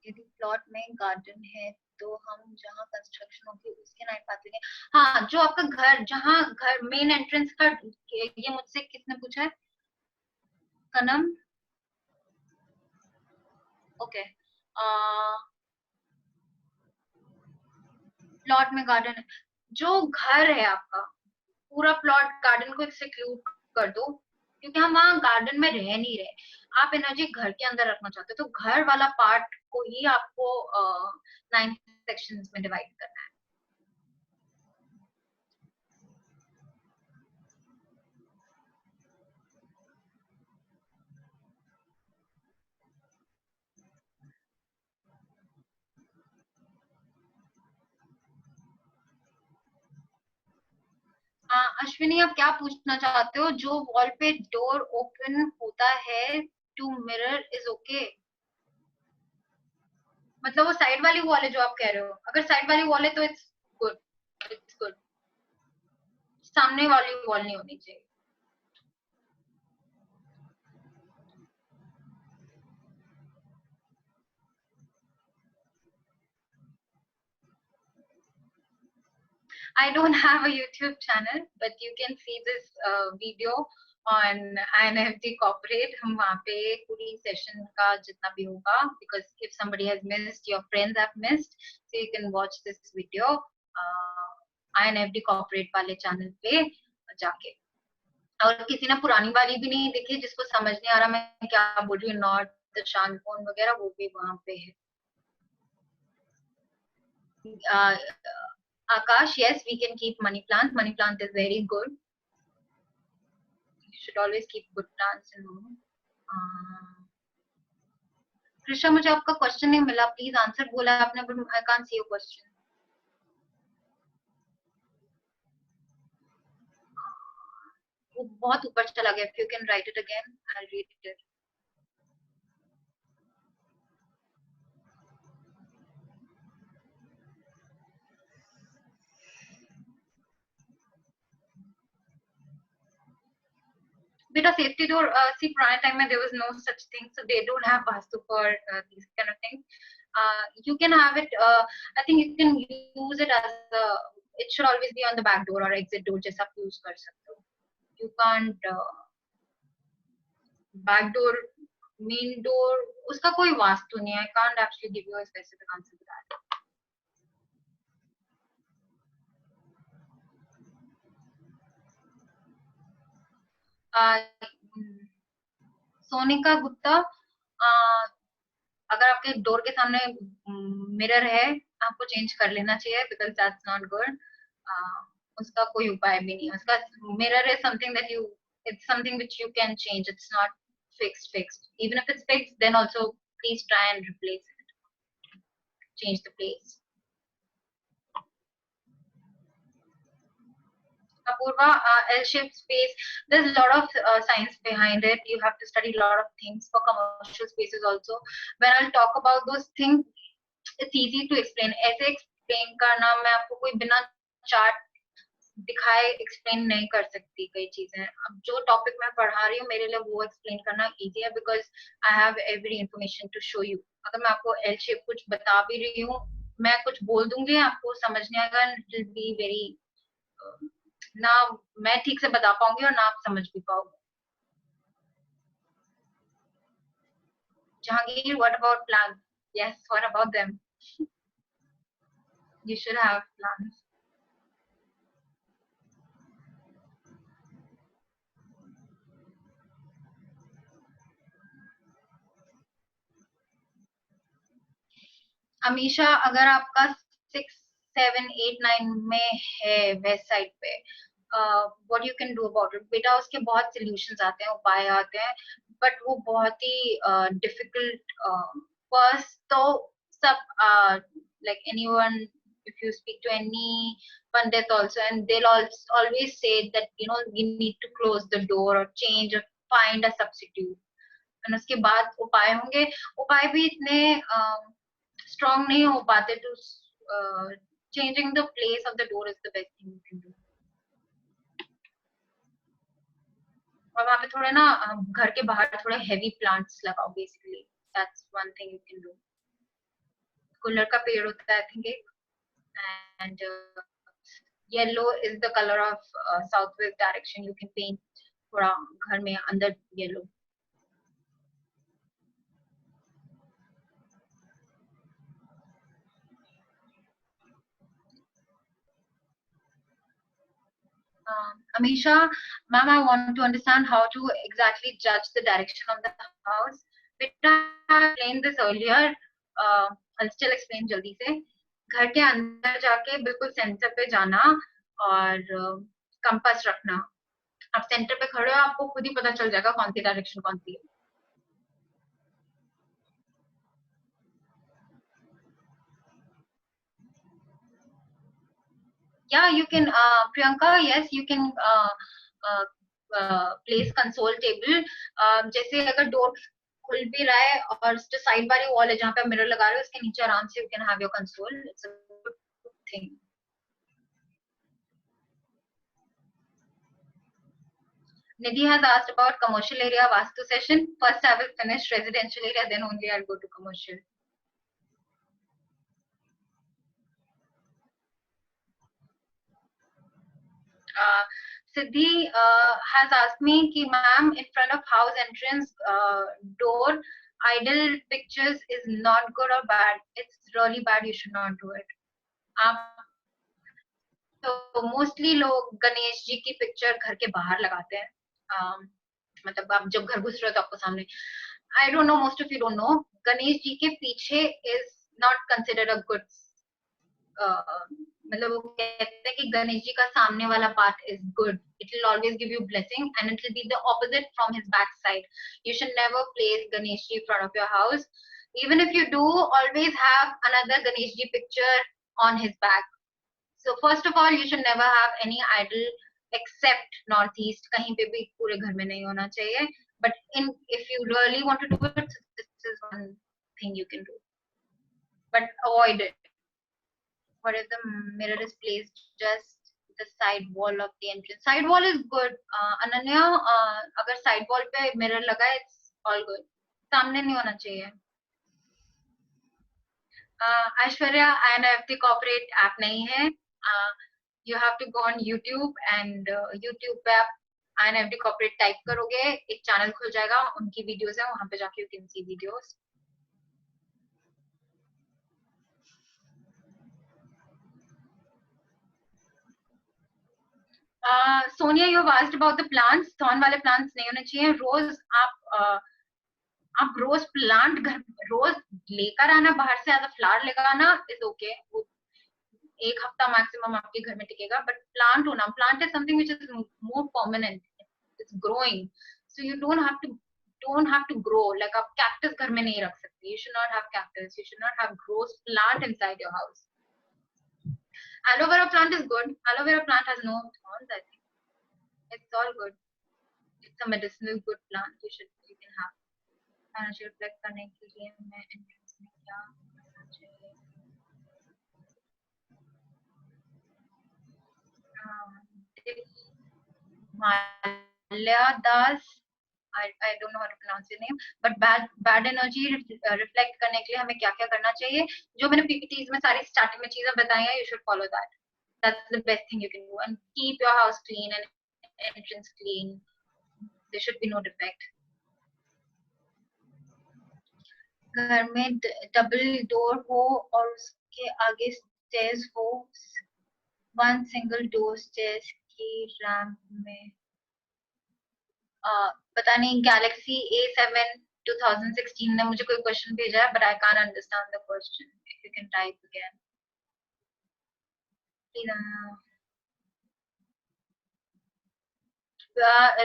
यदि प्लॉट में गार्डन है तो हम जहाँ कंस्ट्रक्शन होगी उसके नाइट पाथ लेंगे। हाँ, जो आपका घर, जहाँ घर मेन एंट्रेंस का, ये मुझसे किसने पूछा है? कनम, ओके। प्लॉट में गार्डन है, जो घर है आपका पूरा प्लॉट गार्डन को एक्सक्लूड कर दो, क्योंकि हम वहाँ गार्डन में रह नहीं रहे। आप एनर्जी घर के अंदर रखना चाहते हो, तो घर वाला पार्ट को ही आपको 9 सेक्शंस में डिवाइड करना है। अश्विनी, आप क्या पूछना चाहते हो? जो वॉल पे डोर ओपन होता है टू मिरर इज ओके, मतलब वो साइड वाली वॉल है जो आप कह रहे हो? अगर साइड वाली वॉल है तो इट्स गुड, इट्स गुड। सामने वाली वॉल नहीं होनी चाहिए। I don't have a YouTube channel, but you can see this video on INFD Corporate. हम वहाँ पे पूरी session का जितना भी होगा, because if somebody has missed, your friends have missed, so you can watch this video INFD Corporate वाले channel पे जाके। और किसी ने पुरानी वाली भी नहीं देखी, जिसको समझ नहीं आ रहा मैं क्या बोल रही हूँ, नॉर्थ शानकोन वगैरह, वो भी वहाँ पे है। Akash, yes, we can keep money plant. Money plant is very good. You should always keep good plants in home. Krisha, मुझे आपका क्वेश्चन नहीं मिला, प्लीज आंसर बोला है आपने, but I can't see your question. वो बहुत ऊपर चला गया. If you can write it again, I'll read it. बेटा सेफ्टी डोर, सी पुराने टाइम में there was no such thing, so they don't have vastu for these kind of things. You can have it, I think you can use it as a, it should always be on the back door or exit door, जैसा आप use कर सकते हो. You can't back door, main door, उसका कोई वास्तु नहीं है. I can't actually give you a specific answer to that. Sonika Gupta, अगर आपके डोर के सामने मिरर है, आपको चेंज कर लेना चाहिए, बिकॉज दैट्स नॉट गुड. उसका कोई उपाय भी नहीं है. उसका mirror is something that you, it's something which you can change. It's not fixed. Even if it's fixed, then also please try and replace it, change the place. Apurva, L-shaped space, there's a lot of science behind it. You have to study a lot of things for commercial spaces also. When I'll talk about those things, it's easy to explain. ऐसे explain करना, मैं आपको कोई बिना chart दिखाए explain नहीं कर सकती कई चीजें. अब जो topic मैं पढ़ा रही हूँ, मेरे लिए वो explain करना easy है, because I have every information to show you. अगर मैं आपको L shape कुछ बता भी रही हूँ, मैं कुछ बोल दूंगी, आपको समझ नहीं आएगा, it will be very ना मैं ठीक से बता पाऊंगी और ना आप समझ भी पाओगे. Jahangir, what about plans? Yes, what about them? You should have plans. Amisha, अगर आपका 6, 7, 8, 9 में है वेस्ट साइड पे, what you can do about it? बेटा उसके बहुत solutions आते हैं, उपाय आते हैं, but वो बहुत ही difficult. First तो सब like anyone, if you speak to any pandit also, and they'll always say that you need to close the door or change or find a substitute. and उसके बाद उपाय होंगे. उपाय भी इतने strong नहीं हो पाते to changing the place of the door is the best thing you can do. और वहाँ पे थोड़े ना घर के बाहर थोड़े heavy plants लगाओ basically. That's one thing you can do. गुल्लर का पेड़ होता है I think एक, and yellow is the color of southwest direction. You can paint थोड़ा घर में अंदर yellow. Amisha, ma'am, I want to understand how to exactly judge the direction of the house. I explained this earlier. I'll still explain जल्दी से. घर के अंदर जाके बिल्कुल सेंटर पे जाना और कंपास रखना. आप सेंटर पे खड़े हो, आपको खुद ही पता चल जाएगा कौन सी डायरेक्शन कौन सी है. Yeah, you can, Priyanka, yes, you can place console table. जैसे अगर डोर खुल भी रहा है और जो साइड वाली वॉल है जहाँ पे आप मिरर लगा रहे हो उसके नीचे आराम से you can have your console. It's a good thing. Nidhi has asked about commercial area Vastu session. First I will finish residential area, then only I'll go to commercial. Siddhi has asked me ki ma'am, in front of house entrance door, idle pictures is not good or bad. It's really bad. You should not do it. तो mostly लोग गणेश जी की picture घर के बाहर लगाते हैं. मतलब आप जब घर घुस रहे हो तो आपको सामने. I don't know, most of you don't know. Ganesh ji के पीछे is not considered a good. मतलब वो कहते हैं कि गणेश जी का सामने वाला part is good. It will always give you blessing, and it will be the opposite from his back side. You should never place Ganesh ji in front of your house. Even if you do, always have another Ganesh ji picture on his back. So first of all, you should never have any idol except northeast. कहीं पे भी पूरे घर में नहीं होना चाहिए. But if you really want to do it, this is one thing you can do. But avoid it. What if the mirror is placed just the side wall of the entrance? Side wall is good. Ananya, अगर side wall पे mirror लगा है, it's all good. सामने नहीं होना चाहिए. Aishwarya, INFT corporate app नहीं है. You have to go on YouTube and YouTube पे आप INFT corporate type करोगे, एक channel खुल जाएगा, उनकी videos है, वहाँ पे जाके you can see videos. Sonia, you have asked about the plants. Thorn वाले plants नहीं होने चाहिए. रोज आप रोज प्लांट घर रोज लेकर आना बाहर से, एज अ फ्लावर लगाना इज ओके. वो एक हफ्ता मैक्सिमम आपके घर में टिकेगा. बट प्लांट होना, plant is something which is more permanent. It's growing, so you don't have to grow. Like आप कैक्टस घर में नहीं रख सकते. You should not have cactus. You should not have gross plant inside your house. Aloe vera plant is good. Aloe vera plant has no thorns, I think. It's all good. It's a medicinal good plant. You can have. Financial reflect करने के लिए मैं entrance में क्या करना चाहिए? Malya Das, I don't know how to pronounce your name, but bad energy reflect करने के लिए हमें क्या क्या करना चाहिए? जो मैंने PPTs में सारी starting में चीजें बताई हैं, you should follow that. That's the best thing you can do, and keep your house clean and entrance clean. There should be no defect. घर में डबल डोर हो और उसके आगे स्टेयर्स हो. वन सिंगल डोर स्टेयर्स की ramp में. पता नहीं, गैलेक्सी A7 2016 ने मुझे कोई क्वेश्चन भेजा है, but I can't understand the question. If you can type again.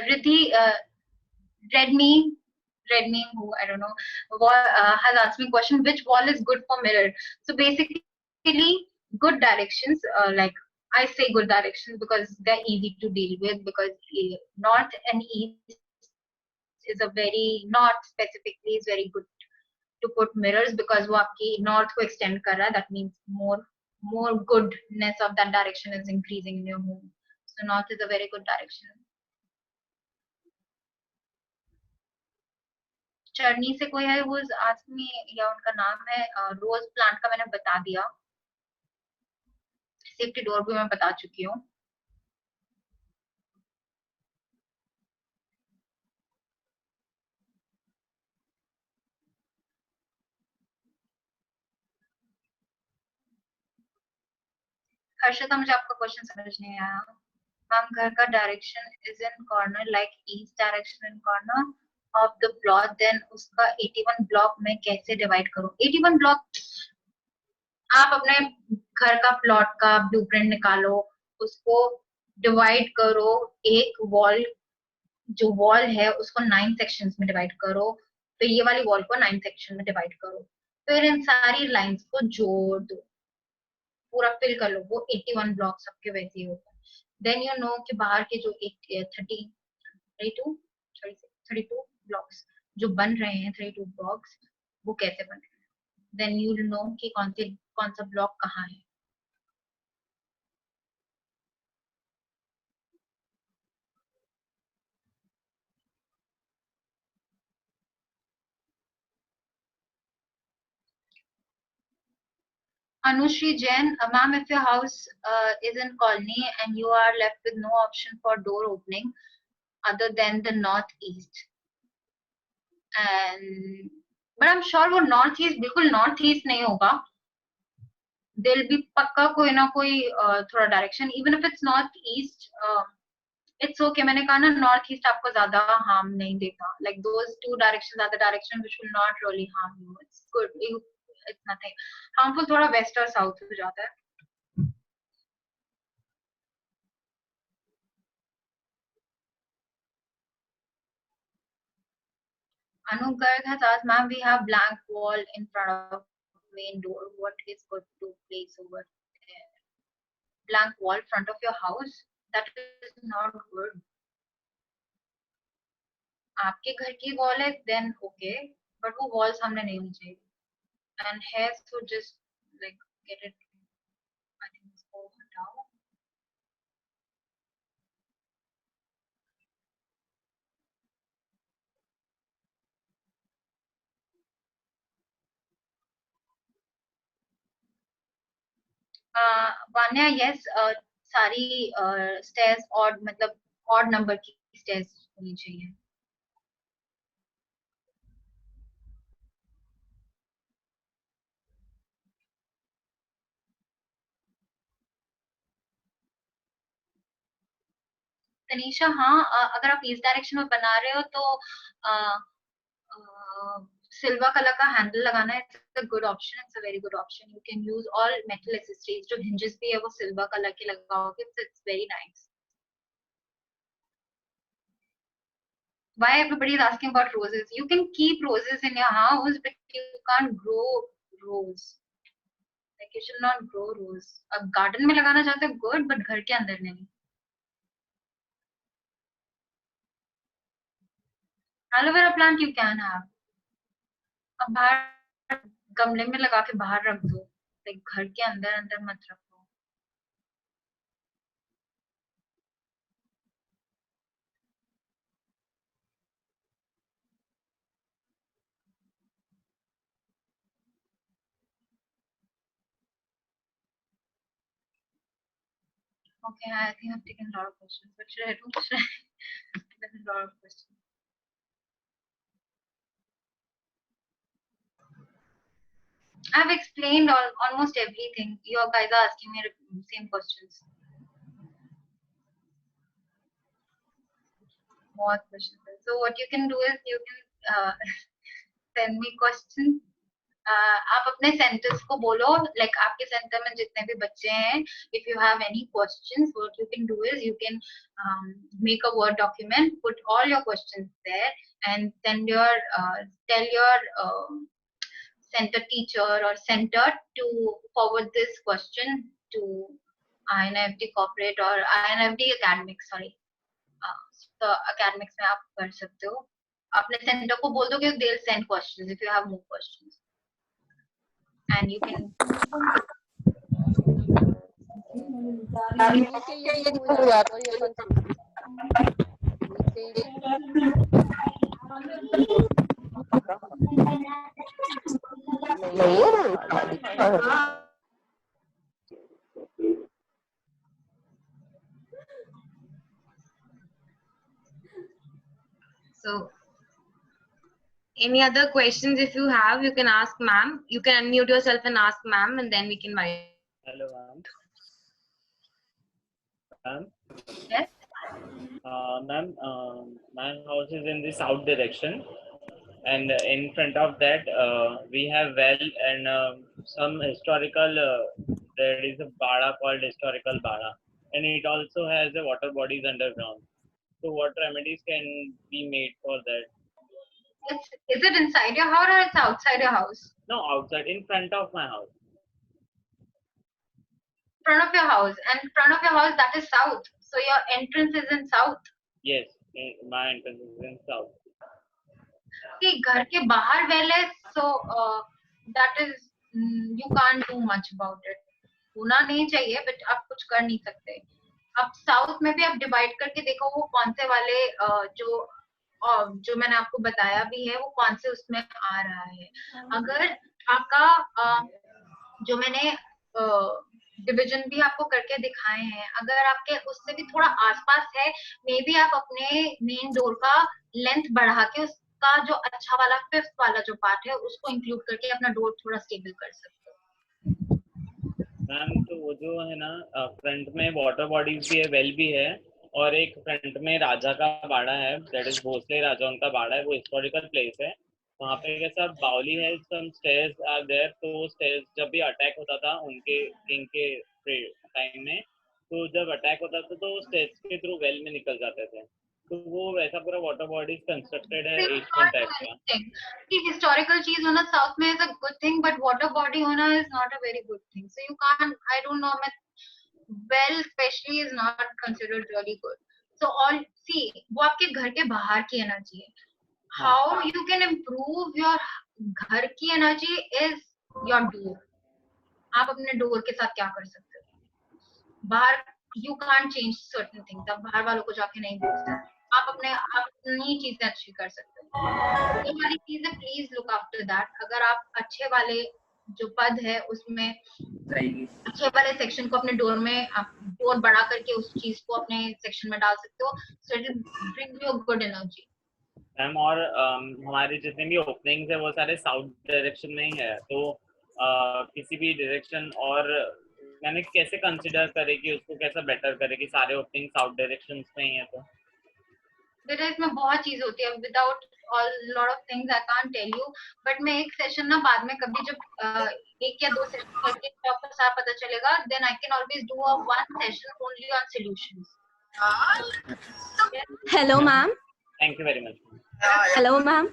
Riddhi, Redmi, who I don't know, has asked me a question: which wall is good for mirror? So basically, good directions. Like I say, good directions because they're easy to deal with. Because north and east is a very north specifically is very good to put mirrors because वो आपकी north को extend कर रहा है. That means more more goodness of that direction is increasing in your home. So north is a very good direction. चरनी से कोई है वो asked me, या उनका नाम है रोज प्लांट का मैंने बता दिया, सेफ्टी डोर भी मैं बता चुकी हूँ. हर्षिता मुझे आपका क्वेश्चन समझ नहीं आया. मैम घर का direction is in corner like east direction in corner of the plot, then उसका 81 ब्लॉक में कैसे डिवाइड करूं? 81 ब्लॉक आप अपने घर का प्लॉट का ब्लूप्रिंट निकालो, उसको डिवाइड करो, एक वॉल जो वॉल है उसको 9 सेक्शंस में डिवाइड करो, फिर ये वाली वॉल को 9 सेक्शन में डिवाइड करो, फिर इन सारी लाइंस को जोड़ दो, पूरा फिल कर लो, वो 81 ब्लॉक सबके वैसे ही होता है. देन यू नो कि बाहर के जो 32 ब्लॉक्स जो बन रहे हैं, 32 ब्लॉक्स वो कैसे बन रहे हैं. देन यू विल नो कि कौन सा ब्लॉक कहाँ है. Anushri Jain, ma'am, if your house is in colony and you are left with no option for door opening other than the northeast, and but I'm sure वो northeast बिल्कुल northeast नहीं होगा. There'll be पक्का कोई ना कोई थोड़ा direction, even if it's northeast, it's okay. मैंने कहा ना northeast आपको ज़्यादा harm नहीं देगा. Like those two directions are the direction which will not really harm you. It's good. It's nothing harmful. थोड़ा west और south हो जाता है. Anup Garg has asked, ma'am, we have blank wall in front of main door. What is good to place over there? Blank wall front of your house? That is not good. आपके घर की wall है, then okay, but वो wall सामने नहीं होनी चाहिए. And hair, so just like get it. I think इसको हटाओ. वान्या, yes, सारी stairs odd, मतलब odd number की stairs होनी चाहिए. तनीषा, हाँ, अगर आप ईस्ट डायरेक्शन में बना रहे हो तो सिल्वर कलर का हैंडल लगाना है. It's a good option, it's a very good option. You can use all metal accessories. जो हिंजेस भी है वो सिल्वर कलर के लगाओगे, it's very nice. Why everybody is asking about roses? You can keep roses in your house, but you can't grow rose. Like you should not grow rose. अब garden में लगाना चाहते हो good, but घर के अंदर नहीं. Aloe vera plant you can have. अब बाहर गमले में लगा के बाहर रख दो. Like घर के अंदर अंदर मत रखो. Okay, I think I've taken a lot of questions. What should I do? There's a lot of questions. I've explained almost everything. You guys are asking me the same questions. More questions. So what you can do is you can send me questions. आप अपने centres को बोलो, like आपके centre में जितने भी बच्चे हैं, if you have any questions, what you can do is you can make a Word document, put all your questions there, and send your tell your center teacher or center to forward this question to INFD corporate or INFD academics. Sorry, so academics में आप कर सकते हो. अपने centre को बोल दो कि they'll send questions if you have more questions. And you can नीचे ये देखो यार, और ये कौन सी नीचे ये So, any other questions if you have, you can ask ma'am. You can unmute yourself and ask ma'am, and then we can write. Hello, ma'am. Ma'am. Yes. Ma'am, my house is in the south direction, and in front of that, we have well and some historical. There is a bada called historical bada, and it also has a water bodies underground. So, what remedies can be made for that? Is it inside your house or it's outside your house? No, outside, in front of my house. Front of your house, and front of your house that is south. So your entrance is in south. Yes, my entrance is in south. कि घर के बाहर well है, so that is you can't do much about it. होना नहीं चाहिए, but आप कुछ कर नहीं सकते. अब साउथ में भी आप डिवाइड करके देखो वो कौन से वाले जो मैंने आपको बताया भी है वो कौन से उसमें आ रहा है. अगर आपका जो मैंने डिवीजन भी आपको करके दिखाए हैं, अगर आपके उससे भी थोड़ा आसपास है, मे बी आप अपने मेन डोर का लेंथ बढ़ा के उसका जो अच्छा वाला फिफ्थ वाला जो पार्ट है उसको इंक्लूड करके अपना डोर थोड़ा स्टेबल कर सकते हो. मैम तो वो जो है ना फ्रंट में वाटर बॉडीज भी है, वेल भी है, और एक फ्रंट में राजा का बाड़ा है, दैट इज भोसले राजा उनका बाड़ा है, वो हिस्टोरिकल प्लेस है. वहाँ पे कैसा बाउली है, सम स्टेयर्स आर देयर. तो स्टेयर्स जब भी अटैक होता था उनके किंग के टाइम में, तो जब अटैक होता था तो स्टेयर्स के थ्रू वेल में निकल जाते थे. तो वो वैसा पूरा वाटर बॉडीज कंस्ट्रक्टेड है एशियन टाइप का. कि हिस्टोरिकल चीज होना साउथ में is a good thing, but water body होना is not a very good thing. So you can't, I don't know, well especially is not considered really good. So all see, वो आपके घर के बाहर की एनर्जी है. How you can improve your घर की एनर्जी is your door. आप अपने डोर के साथ क्या कर सकते हो? बाहर you can't change certain things. आप बाहर वालों को जाके नहीं बोल सकते. आप अपनी चीजें अच्छी कर सकते हो. ये वाली चीजें प्लीज लुक आफ्टर दैट. अगर आप अच्छे वाले जो पद है उसमें अच्छे वाले सेक्शन को अपने डोर में आप डोर बढ़ा करके उस चीज को अपने सेक्शन में डाल सकते हो. So it bring you good energy. Ma'am और हमारे जितने भी ओपनिंग्स है वो सारे साउथ डायरेक्शन में ही है. तो किसी भी डायरेक्शन और मैंने कैसे कंसीडर करे कि उसको कैसा बेटर करे कि सारे ओपनिंग साउथ डायरेक्शंस में ही है. तो बेटा इसमें बहुत चीज होती है. Without all lot of things I can't tell you. But मैं एक सेशन ना बाद में कभी जब एक या दो सेशन करके आपको सारा पता चलेगा, then I can always do a one session only on solutions. Hello, ma'am. Thank you very much. Hello, ma'am.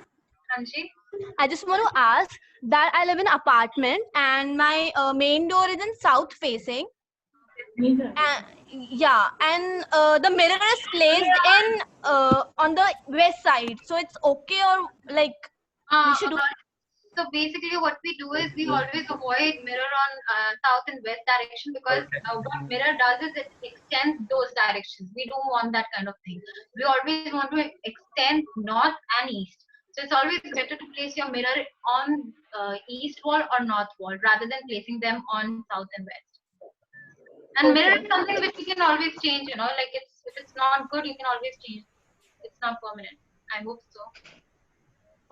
हाँ जी. I just want to ask that I live in an apartment and my main door is in south facing. And the mirror is placed in on the west side. So it's okay, or like we should do. So basically what we do is we always avoid mirror on south and west direction, because what mirror does is it extends those directions. We don't want that kind of thing. We always want to extend north and east. So it's always better to place your mirror on east wall or north wall rather than placing them on south and west. And mirror is something which you can always change, you know, like if it's not good, you can always change. It's not permanent. I hope so.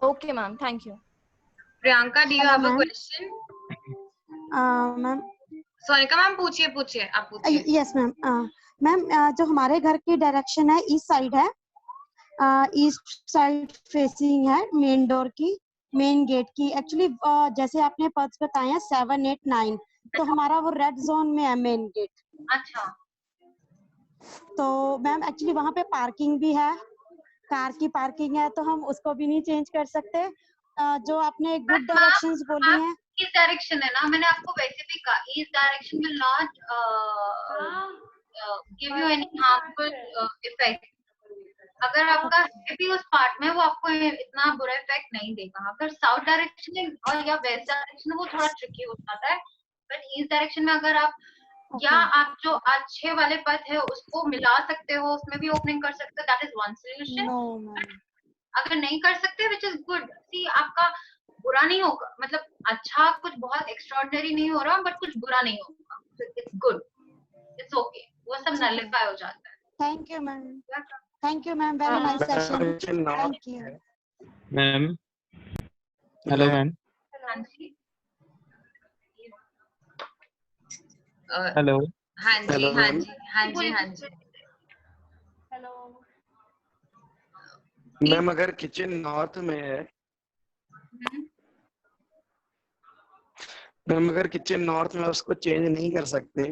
Okay, ma'am. Thank you. Priyanka, do you have a question? Ma'am Sonika ma'am पूछिए आप पूछिए. Yes ma'am. Ma'am जो हमारे घर की direction है east side है, east side facing है मेन डोर की, मेन गेट की. एक्चुअली जैसे आपने पद्स बताए हैं 7, 8, 9, तो हमारा वो रेड जोन में है मेन गेट. अच्छा. तो मैम एक्चुअली वहाँ पे पार्किंग भी है, कार की पार्किंग है, तो हम उसको भी नहीं चेंज कर सकते. जो आपने गुड डायरेक्शंस बोली हैं, ईस्ट डायरेक्शन है ना, मैंने आपको वैसे भी कहा east direction will not give you any harmful effect. अगर आपका भी उस पार्ट में वो आपको इतना बुरा इफेक्ट नहीं देगा. अगर साउथ डायरेक्शन और या वेस्ट डायरेक्शन वो थोड़ा ट्रिकी हो जाता है. बट ईस्ट डायरेक्शन में अगर आप या आप जो अच्छे वाले पथ है उसको मिला सकते हो, उसमें भी ओपनिंग कर सकते हो, that is one solution. No ma'am. अगर नहीं कर सकते विच इज गुड, सी आपका बुरा नहीं होगा, मतलब अच्छा कुछ बहुत एक्स्ट्राऑर्डिनरी नहीं हो रहा बट कुछ बुरा नहीं होगा, इट्स गुड, इट्स ओके, वो सब नलिफाई हो जाता है। Thank you ma'am, thank you ma'am, very nice session, thank you ma'am. Hello ma'am. हाँ जी हेलो। हाँ जी Hello, हाँ ma'am. जी हाँ जी हाँ जी। मैम अगर किचन नॉर्थ में है, मैम अगर किचन नॉर्थ में उसको चेंज नहीं कर सकते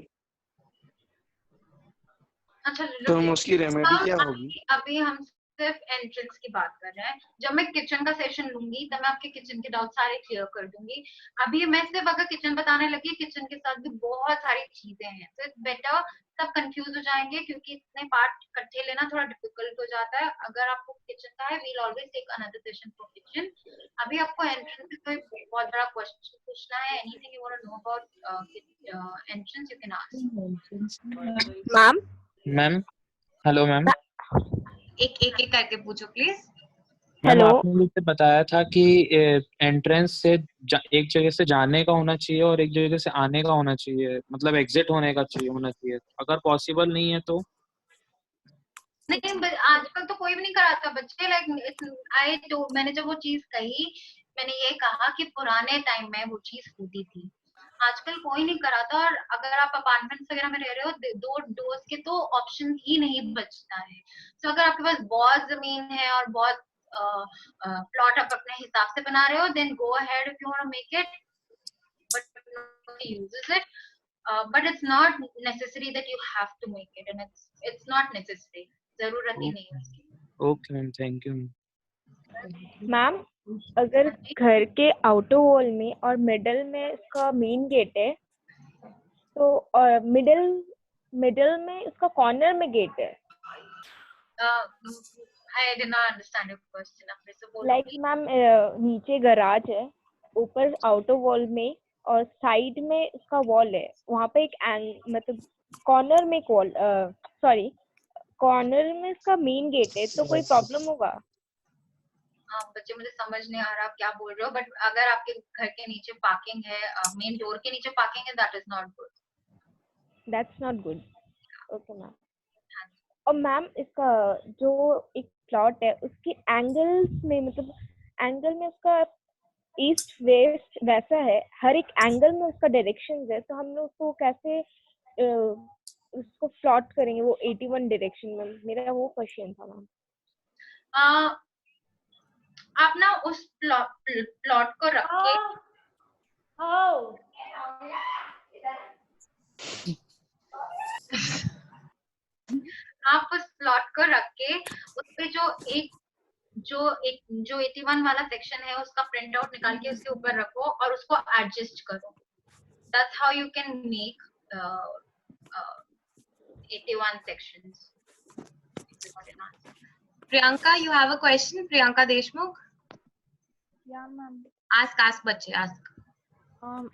अच्छा तो हम उसकी रेमेडी क्या होगी? अभी हम सिर्फ एंट्रेंस की बात कर रहे हैं, जब मैं किचन का सेशन लूंगी तब मैं आपके किचन के डाउट सारे क्लियर कर दूंगी। अभी मैं सिर्फ अगर किचन बताने लगी, किचन के साथ भी बहुत सारी चीजें हैं, तो इट्स बेटर, सब कंफ्यूज हो जाएंगे क्योंकि इतने पार्ट इकट्ठे लेना थोड़ा डिफिकल्ट हो जाता है। अगर आपको किचन का है, we'll always take another session for kitchen. अभी आपको एंट्रेंस से कोई बहुत बड़ा क्वेश्चन पूछना है, anything you want to know about entrance, you can ask. Ma'am. Ma'am hello ma'am. एक एक एक करके पूछो प्लीज। Ma'am hello. आपने मुझे बताया था कि एंट्रेंस से एक जगह से जाने का होना चाहिए और एक जगह से आने का होना चाहिए, मतलब एग्जिट होने का होना चाहिए। अगर पॉसिबल नहीं है तो? नहीं, आजकल तो कोई भी नहीं कराता बच्चे, लाइक मैंने जब वो चीज कही, मैंने ये कहा कि पुराने टाइम में वो चीज होती थी, आजकल कोई नहीं कराता। और अगर आप अपार्टमेंट्स वगैरह में रह रहे हो, दो डोर्स के तो ऑप्शन ही नहीं बचता है। तो अगर आपके पास बहुत जमीन है और बहुत प्लॉट आप अपने हिसाब से बना रहे हो, then go ahead if you want to make it, but nobody uses it. But it's not necessary that you have to make it, and it's not necessary. जरूरत ही नहीं है उसकी। Okay ma'am, thank you. Ma'am अगर घर के outer wall में और middle में इसका मेन गेट है, तो मिडल में इसका कॉर्नर में गेट है, I did not understand your question. आप फिर से बोलो लाइक please. मैम नीचे गराज है, ऊपर आउटर वॉल में और साइड में इसका वॉल है, वहाँ पे एक मतलब कॉर्नर में कॉर्नर में इसका मेन गेट है, तो कोई प्रॉब्लम होगा? बच्चे मुझे समझ नहीं आ रहा आप क्या बोल रहे हो, बट अगर आपके घर के नीचे पार्किंग है, मेन डोर के नीचे पार्किंग है, that is not good. That's not good. Okay ma'am. और मैम इसका जो एक प्लॉट है उसके एंगल्स में, मतलब एंगल में उसका ईस्ट वेस्ट वैसा है, हर एक एंगल में उसका डायरेक्शन है, तो हम लोग उसको कैसे उसको प्लॉट करेंगे वो 81 डायरेक्शन में? मेरा वो क्वेश्चन था मैम। आप ना उस प्लॉट को रख के आप उस प्लॉट को रख के उस पे जो 81 वाला सेक्शन है उसका प्रिंट आउट निकाल के उसके ऊपर रखो और उसको एडजस्ट करो। That's how you can make 81 sections. Priyanka, you have a question? Priyanka Deshmukh? या मैम, Ask बच्चे, ask.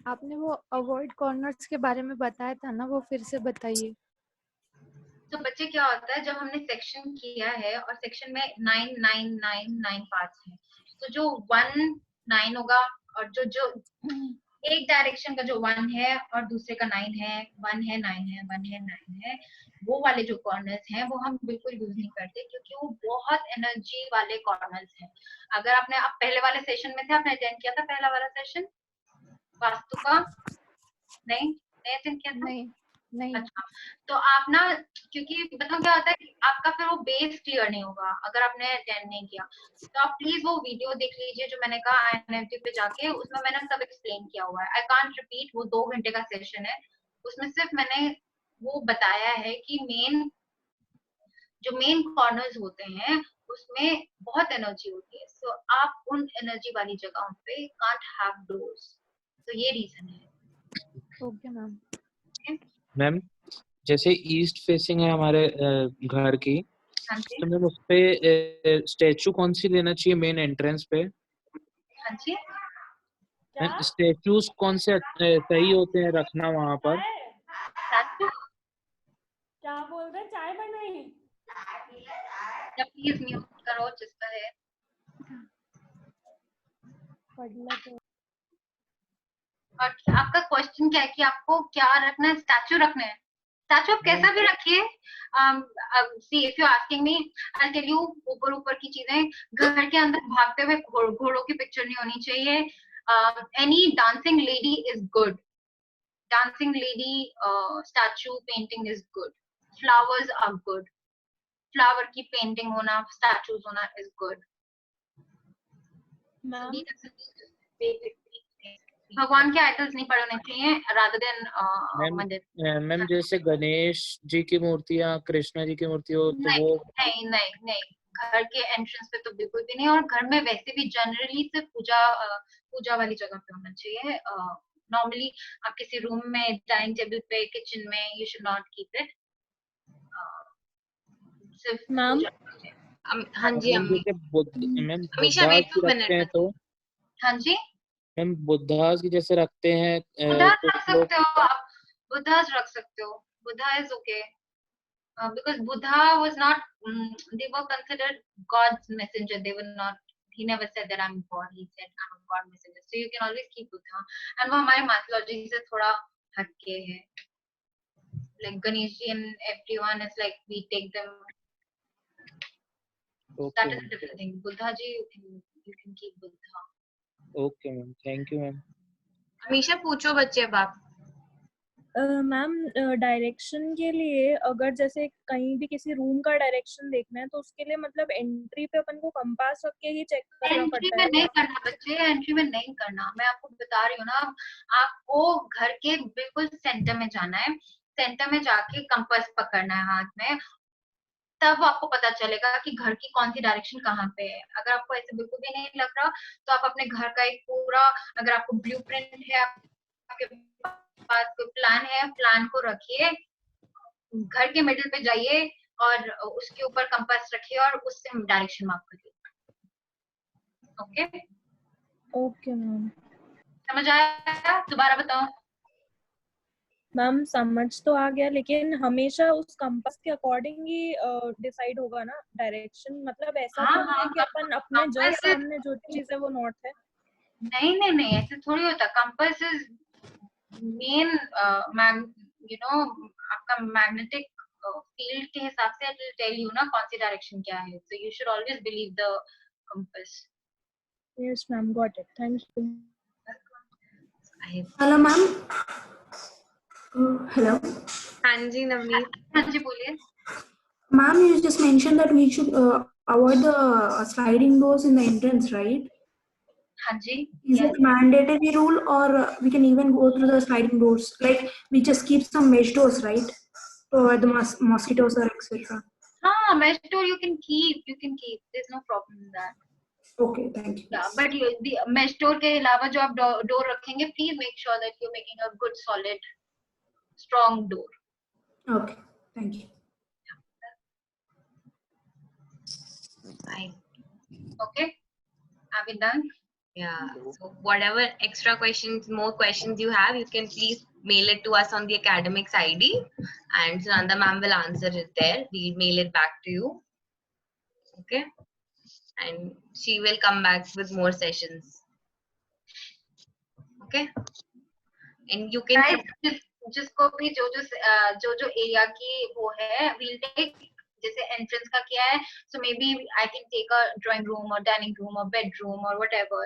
आपने वो अवॉइड कॉर्नर्स के बारे में बताया था ना, वो फिर से बताइए। तो बच्चे क्या होता है, जब हमने सेक्शन किया है और सेक्शन में 9 पार्ट्स हैं, तो जो 1 9 होगा और जो एक डायरेक्शन का जो 1 है और दूसरे का 9 है, 1 है 9 है, 1 है 9 है, वो वाले जो कॉर्नर्स हैं वो हम बिल्कुल यूज नहीं करते क्योंकि वो बहुत एनर्जी वाले कॉर्नर्स हैं। अगर आप पहले वाले सेशन में थे, आपने अटेंड किया था पहला वाला सेशन वास्तु का? नहीं अटेंड किया था? नहीं। अच्छा, तो आप ना, क्योंकि मतलब क्या होता है आपका फिर वो बेस क्लियर नहीं होगा अगर आपने अटेंड नहीं किया। तो आप प्लीज वो वीडियो देख लीजिए जो मैंने कहा INFT पे जाके, उसमें मैंने सब एक्सप्लेन किया हुआ है। आई कांट रिपीट, वो 2 घंटे का सेशन है, उसमें सिर्फ मैंने वो बताया है कि जो मेन कॉर्नर्स होते हैं उसमें बहुत एनर्जी होती है, सो आप उन एनर्जी वाली जगहों पे कांट हैव डोर्स, तो ये रीजन है। Okay ma'am. मैम जैसे ईस्ट फेसिंग है हमारे घर की, हाँ जी, तो मैम उस पे स्टैचू कौन सी लेना चाहिए मेन एंट्रेंस पे? हाँ जी। स्टैचूज कौन से सही होते हैं रखना वहाँ पर? क्या बोल रहे, चाय बनाई? या प्लीज म्यूट करो जिसका है। और आपका क्वेश्चन क्या है कि आपको क्या रखना है? स्टैचू रखना है? स्टैचू आप कैसा भी रखिए। See if you asking me, I tell you, ऊपर ऊपर की चीजें, घर के अंदर भागते हुए घोड़ों की पिक्चर नहीं होनी चाहिए। Any dancing lady is good, dancing lady statue painting is good, flowers are good, flower की painting होना, statues होना is good। भगवान के आइडल्स नहीं पड़े होने चाहिए rather than मंदिर। मैम जैसे गणेश जी की मूर्तियाँ, कृष्णा जी की मूर्ति हो तो नहीं, वो नहीं नहीं नहीं, घर के एंट्रेंस पे तो बिल्कुल भी नहीं, और घर में वैसे भी जनरली सिर्फ पूजा वाली जगह पे होना चाहिए। नॉर्मली आप किसी रूम में, डाइनिंग टेबल पे, किचन में, you should not keep it. सिर्फ मैम हाँ जी मैम जैसे मैम अमीशा बुद्धा वेट की 2 रखते मिनट हैं तो हाँ जी, मैम बुद्धा की जैसे रखते हैं बुद्धा कुछ रख लोग। सकते हो आप, बुद्धा रख सकते हो, Buddha is okay. Because Buddha was not, they were considered God's messenger. They were not, he never said that I'm God. He said I'm a God messenger. So you can always keep Buddha. And वो हमारे mythology से थोड़ा हटके है. Like Ganesh ji and everyone is like we take them. Okay, That is a different thing. Buddha ji, you can keep Buddha. Okay ma'am, thank you ma'am. Amisha पूछो बच्चे अब आप। मैम डायरेक्शन के लिए अगर जैसे कहीं भी किसी रूम का डायरेक्शन देखना है तो उसके लिए मतलब एंट्री पे अपन को कंपास रख के ही चेक करना एंट्री पड़ता में है नहीं क्या? करना बच्चे, एंट्री में नहीं करना। मैं आपको बता रही हूँ ना, आपको घर के बिल्कुल सेंटर में जाना है, सेंटर में जाके कंपास पकड़ना है हाथ में, तब आपको पता चलेगा कि घर की कौन सी डायरेक्शन कहाँ पे है। अगर आपको ऐसे बिल्कुल भी नहीं लग रहा तो आप अपने घर का एक पूरा, अगर आपको ब्लूप्रिंट है, आपके पास कोई प्लान है, प्लान को रखिए, घर के मिडिल पे जाइए और उसके ऊपर कंपास रखिए और उससे डायरेक्शन मार्क करिए। Okay okay ma'am. समझ आया? दोबारा बताओ। मैम समझ तो आ गया, लेकिन हमेशा उस कंपास के अकॉर्डिंग ही डिसाइड होगा ना डायरेक्शन, मतलब ऐसा तो नहीं है कि अपन अपने जस्ट सामने जो चीज है वो नॉर्थ है। नहीं नहीं नहीं, ऐसे थोड़ी होता। Compass is main, you know, आपका मैग्नेटिक फील्ड के हिसाब से इट विल टेल यू ना कौन सी डायरेक्शन क्या है। So you should always believe the compass. Yes ma'am, got it, thank you. Hello ma'am. Hello. हाँ जी नवनीत। हाँ जी बोलिए। Ma'am, you just mentioned that we should avoid the sliding doors in the entrance, right? हाँ जी। Is it mandatory rule, or we can even go through the sliding doors? Like we just keep some mesh doors, right, to avoid the mosquitoes or etc. हाँ, mesh door you can keep. There's no problem in that. Okay, thank you. Yeah, but the mesh door के अलावा जो आप door रखेंगे, please make sure that you're making a good, solid, strong door. Okay, thank you. Fine. Okay, are we done? Yeah. So whatever extra questions, more questions you have, you can please mail it to us on the academics ID, and Sunanda ma'am will answer it there. We'll mail it back to you. Okay. And she will come back with more sessions. Okay. And you can. Guys, जिसको भी जो area की वो है, we'll take, जैसे entrance का किया है, so maybe I can take a drawing room or dining room or bedroom or whatever.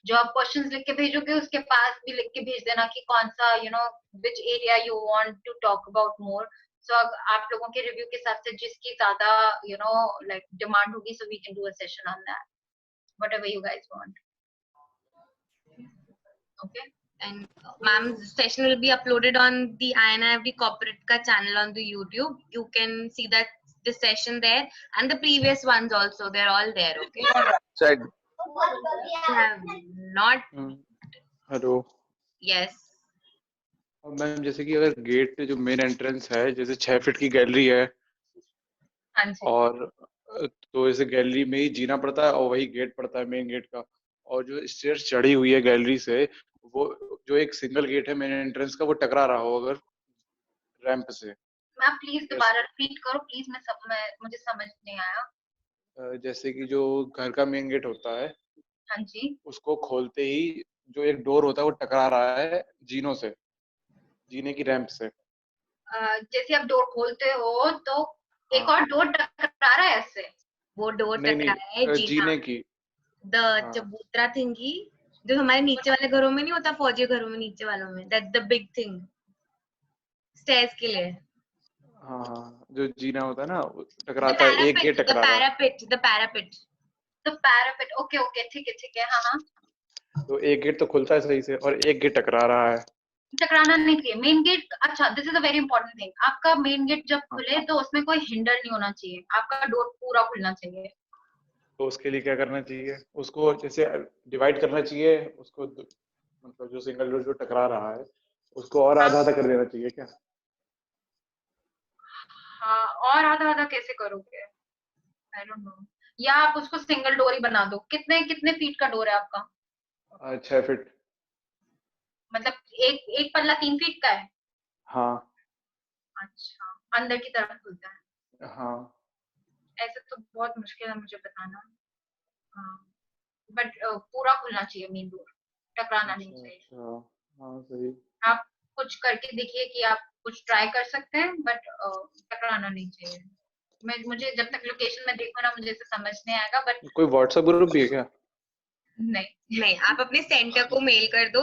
जो आप क्वेश्चंस लिख के भेजोगे उसके पास भी लिख के भेज देना कि कौन सा, you know, which area you want to talk about more. So आप लोगों के रिव्यू के हिसाब से जिसकी ज्यादा, you know, like demand होगी, so we can do a session on that, whatever you guys want. Okay. And ma'am's session will be uploaded on the INIFD corporate ka channel on the YouTube. You can see that the session there and the previous ones also. They're all there. Okay. Said. You have not. Hello Yes. Ma'am, जैसे कि अगर gate पे जो main entrance है, जैसे 6 feet की gallery है, और तो इसे गैलरी में ही जीना पड़ता है और वही गेट पड़ता है मेन गेट का, और जो स्टेयर्स चढ़ी हुई है गैलरी से, वो जो एक सिंगल गेट है मेन एंट्रेंस का, वो टकरा रहा हो अगर रैंप से, मैम प्लीज दोबारा रिपीट करो प्लीज, मुझे समझ नहीं आया। जैसे कि जो घर का मेन गेट होता है, हाँ जी, उसको खोलते ही जो एक डोर होता है वो टकरा रहा है जीनों से, जीने की रैंप से। जैसे आप डोर खोलते हो तो एक और डोर टकरा रहा है ऐसे। वो डोर नहीं टकरा है नहीं, जीना, जीने की। द हाँ चबूतरा थिंगी जो हमारे नीचे वाले घरों में नहीं होता, फौजी घरों में नीचे वालों में, that the big thing stairs के लिए। हाँ हाँ, जो जीना होता है ना वो द टकराता है, एक गेट पैरापिट, द टकरा रहा है। Parapet, the parapet. तो पैरापेट, ओके ओके, ठीक है, हाँ हाँ। तो एक गेट तो खुलता है सही से और एक गेट टकरा रहा है। टकराना नहीं चाहिए मेन गेट। अच्छा, this is a very important thing. आपका मेन गेट जब हाँ, खुले तो उसमें कोई हिंडर नहीं होना चाहिए, आपका डोर पूरा खुलना चाहिए। तो उसके लिए क्या करना चाहिए? उसको जैसे डिवाइड करना चाहिए, उसको मतलब जो सिंगल डोर जो टकरा रहा है उसको और आधा आधा कर देना चाहिए क्या? हाँ, और आधा आधा कैसे करोगे? आई डोंट नो। या आप उसको सिंगल डोर ही बना दो। कितने कितने फीट का डोर है आपका? 6 फीट। मतलब एक एक पल्ला 3 फीट का है? हाँ अच्छा, अंदर की तरफ खुलता है? हाँ। ऐसे तो बहुत मुश्किल है मुझे बताना। हाँ, बट पूरा खुलना चाहिए मेन डोर, टकराना नहीं अच्छा चाहिए। अच्छा, हाँ सही। आप कुछ करके देखिए कि आप कुछ ट्राई कर सकते हैं, बट टकराना नहीं चाहिए। मुझे जब तक लोकेशन में देखो ना मुझे इसे समझ नहीं आएगा, बट कोई व्हाट्सएप ग्रुप भी है क्या? नहीं। आप अपने सेंटर को मेल कर दो,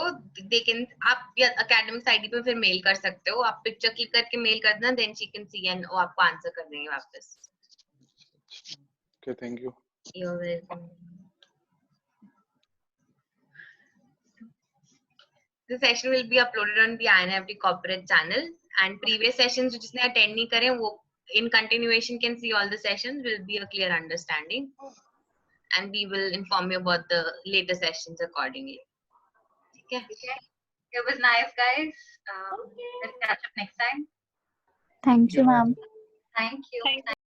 लेकिन आप एकेडमिक आईडी पे फिर मेल कर सकते हो, आप पिक्चर क्लिक करके मेल कर देना, then she can see and वो आपको आंसर कर देंगे वापस। Okay, thank you. You are welcome. The session will be uploaded on the INFT corporate channel, and previous sessions जो जिसने attend नहीं करे वो in continuation can see all the sessions, will be a clear understanding, and we will inform you about the later sessions accordingly. Okay. It was nice, guys. Let's catch up next time. Thank you, ma'am. Thank you.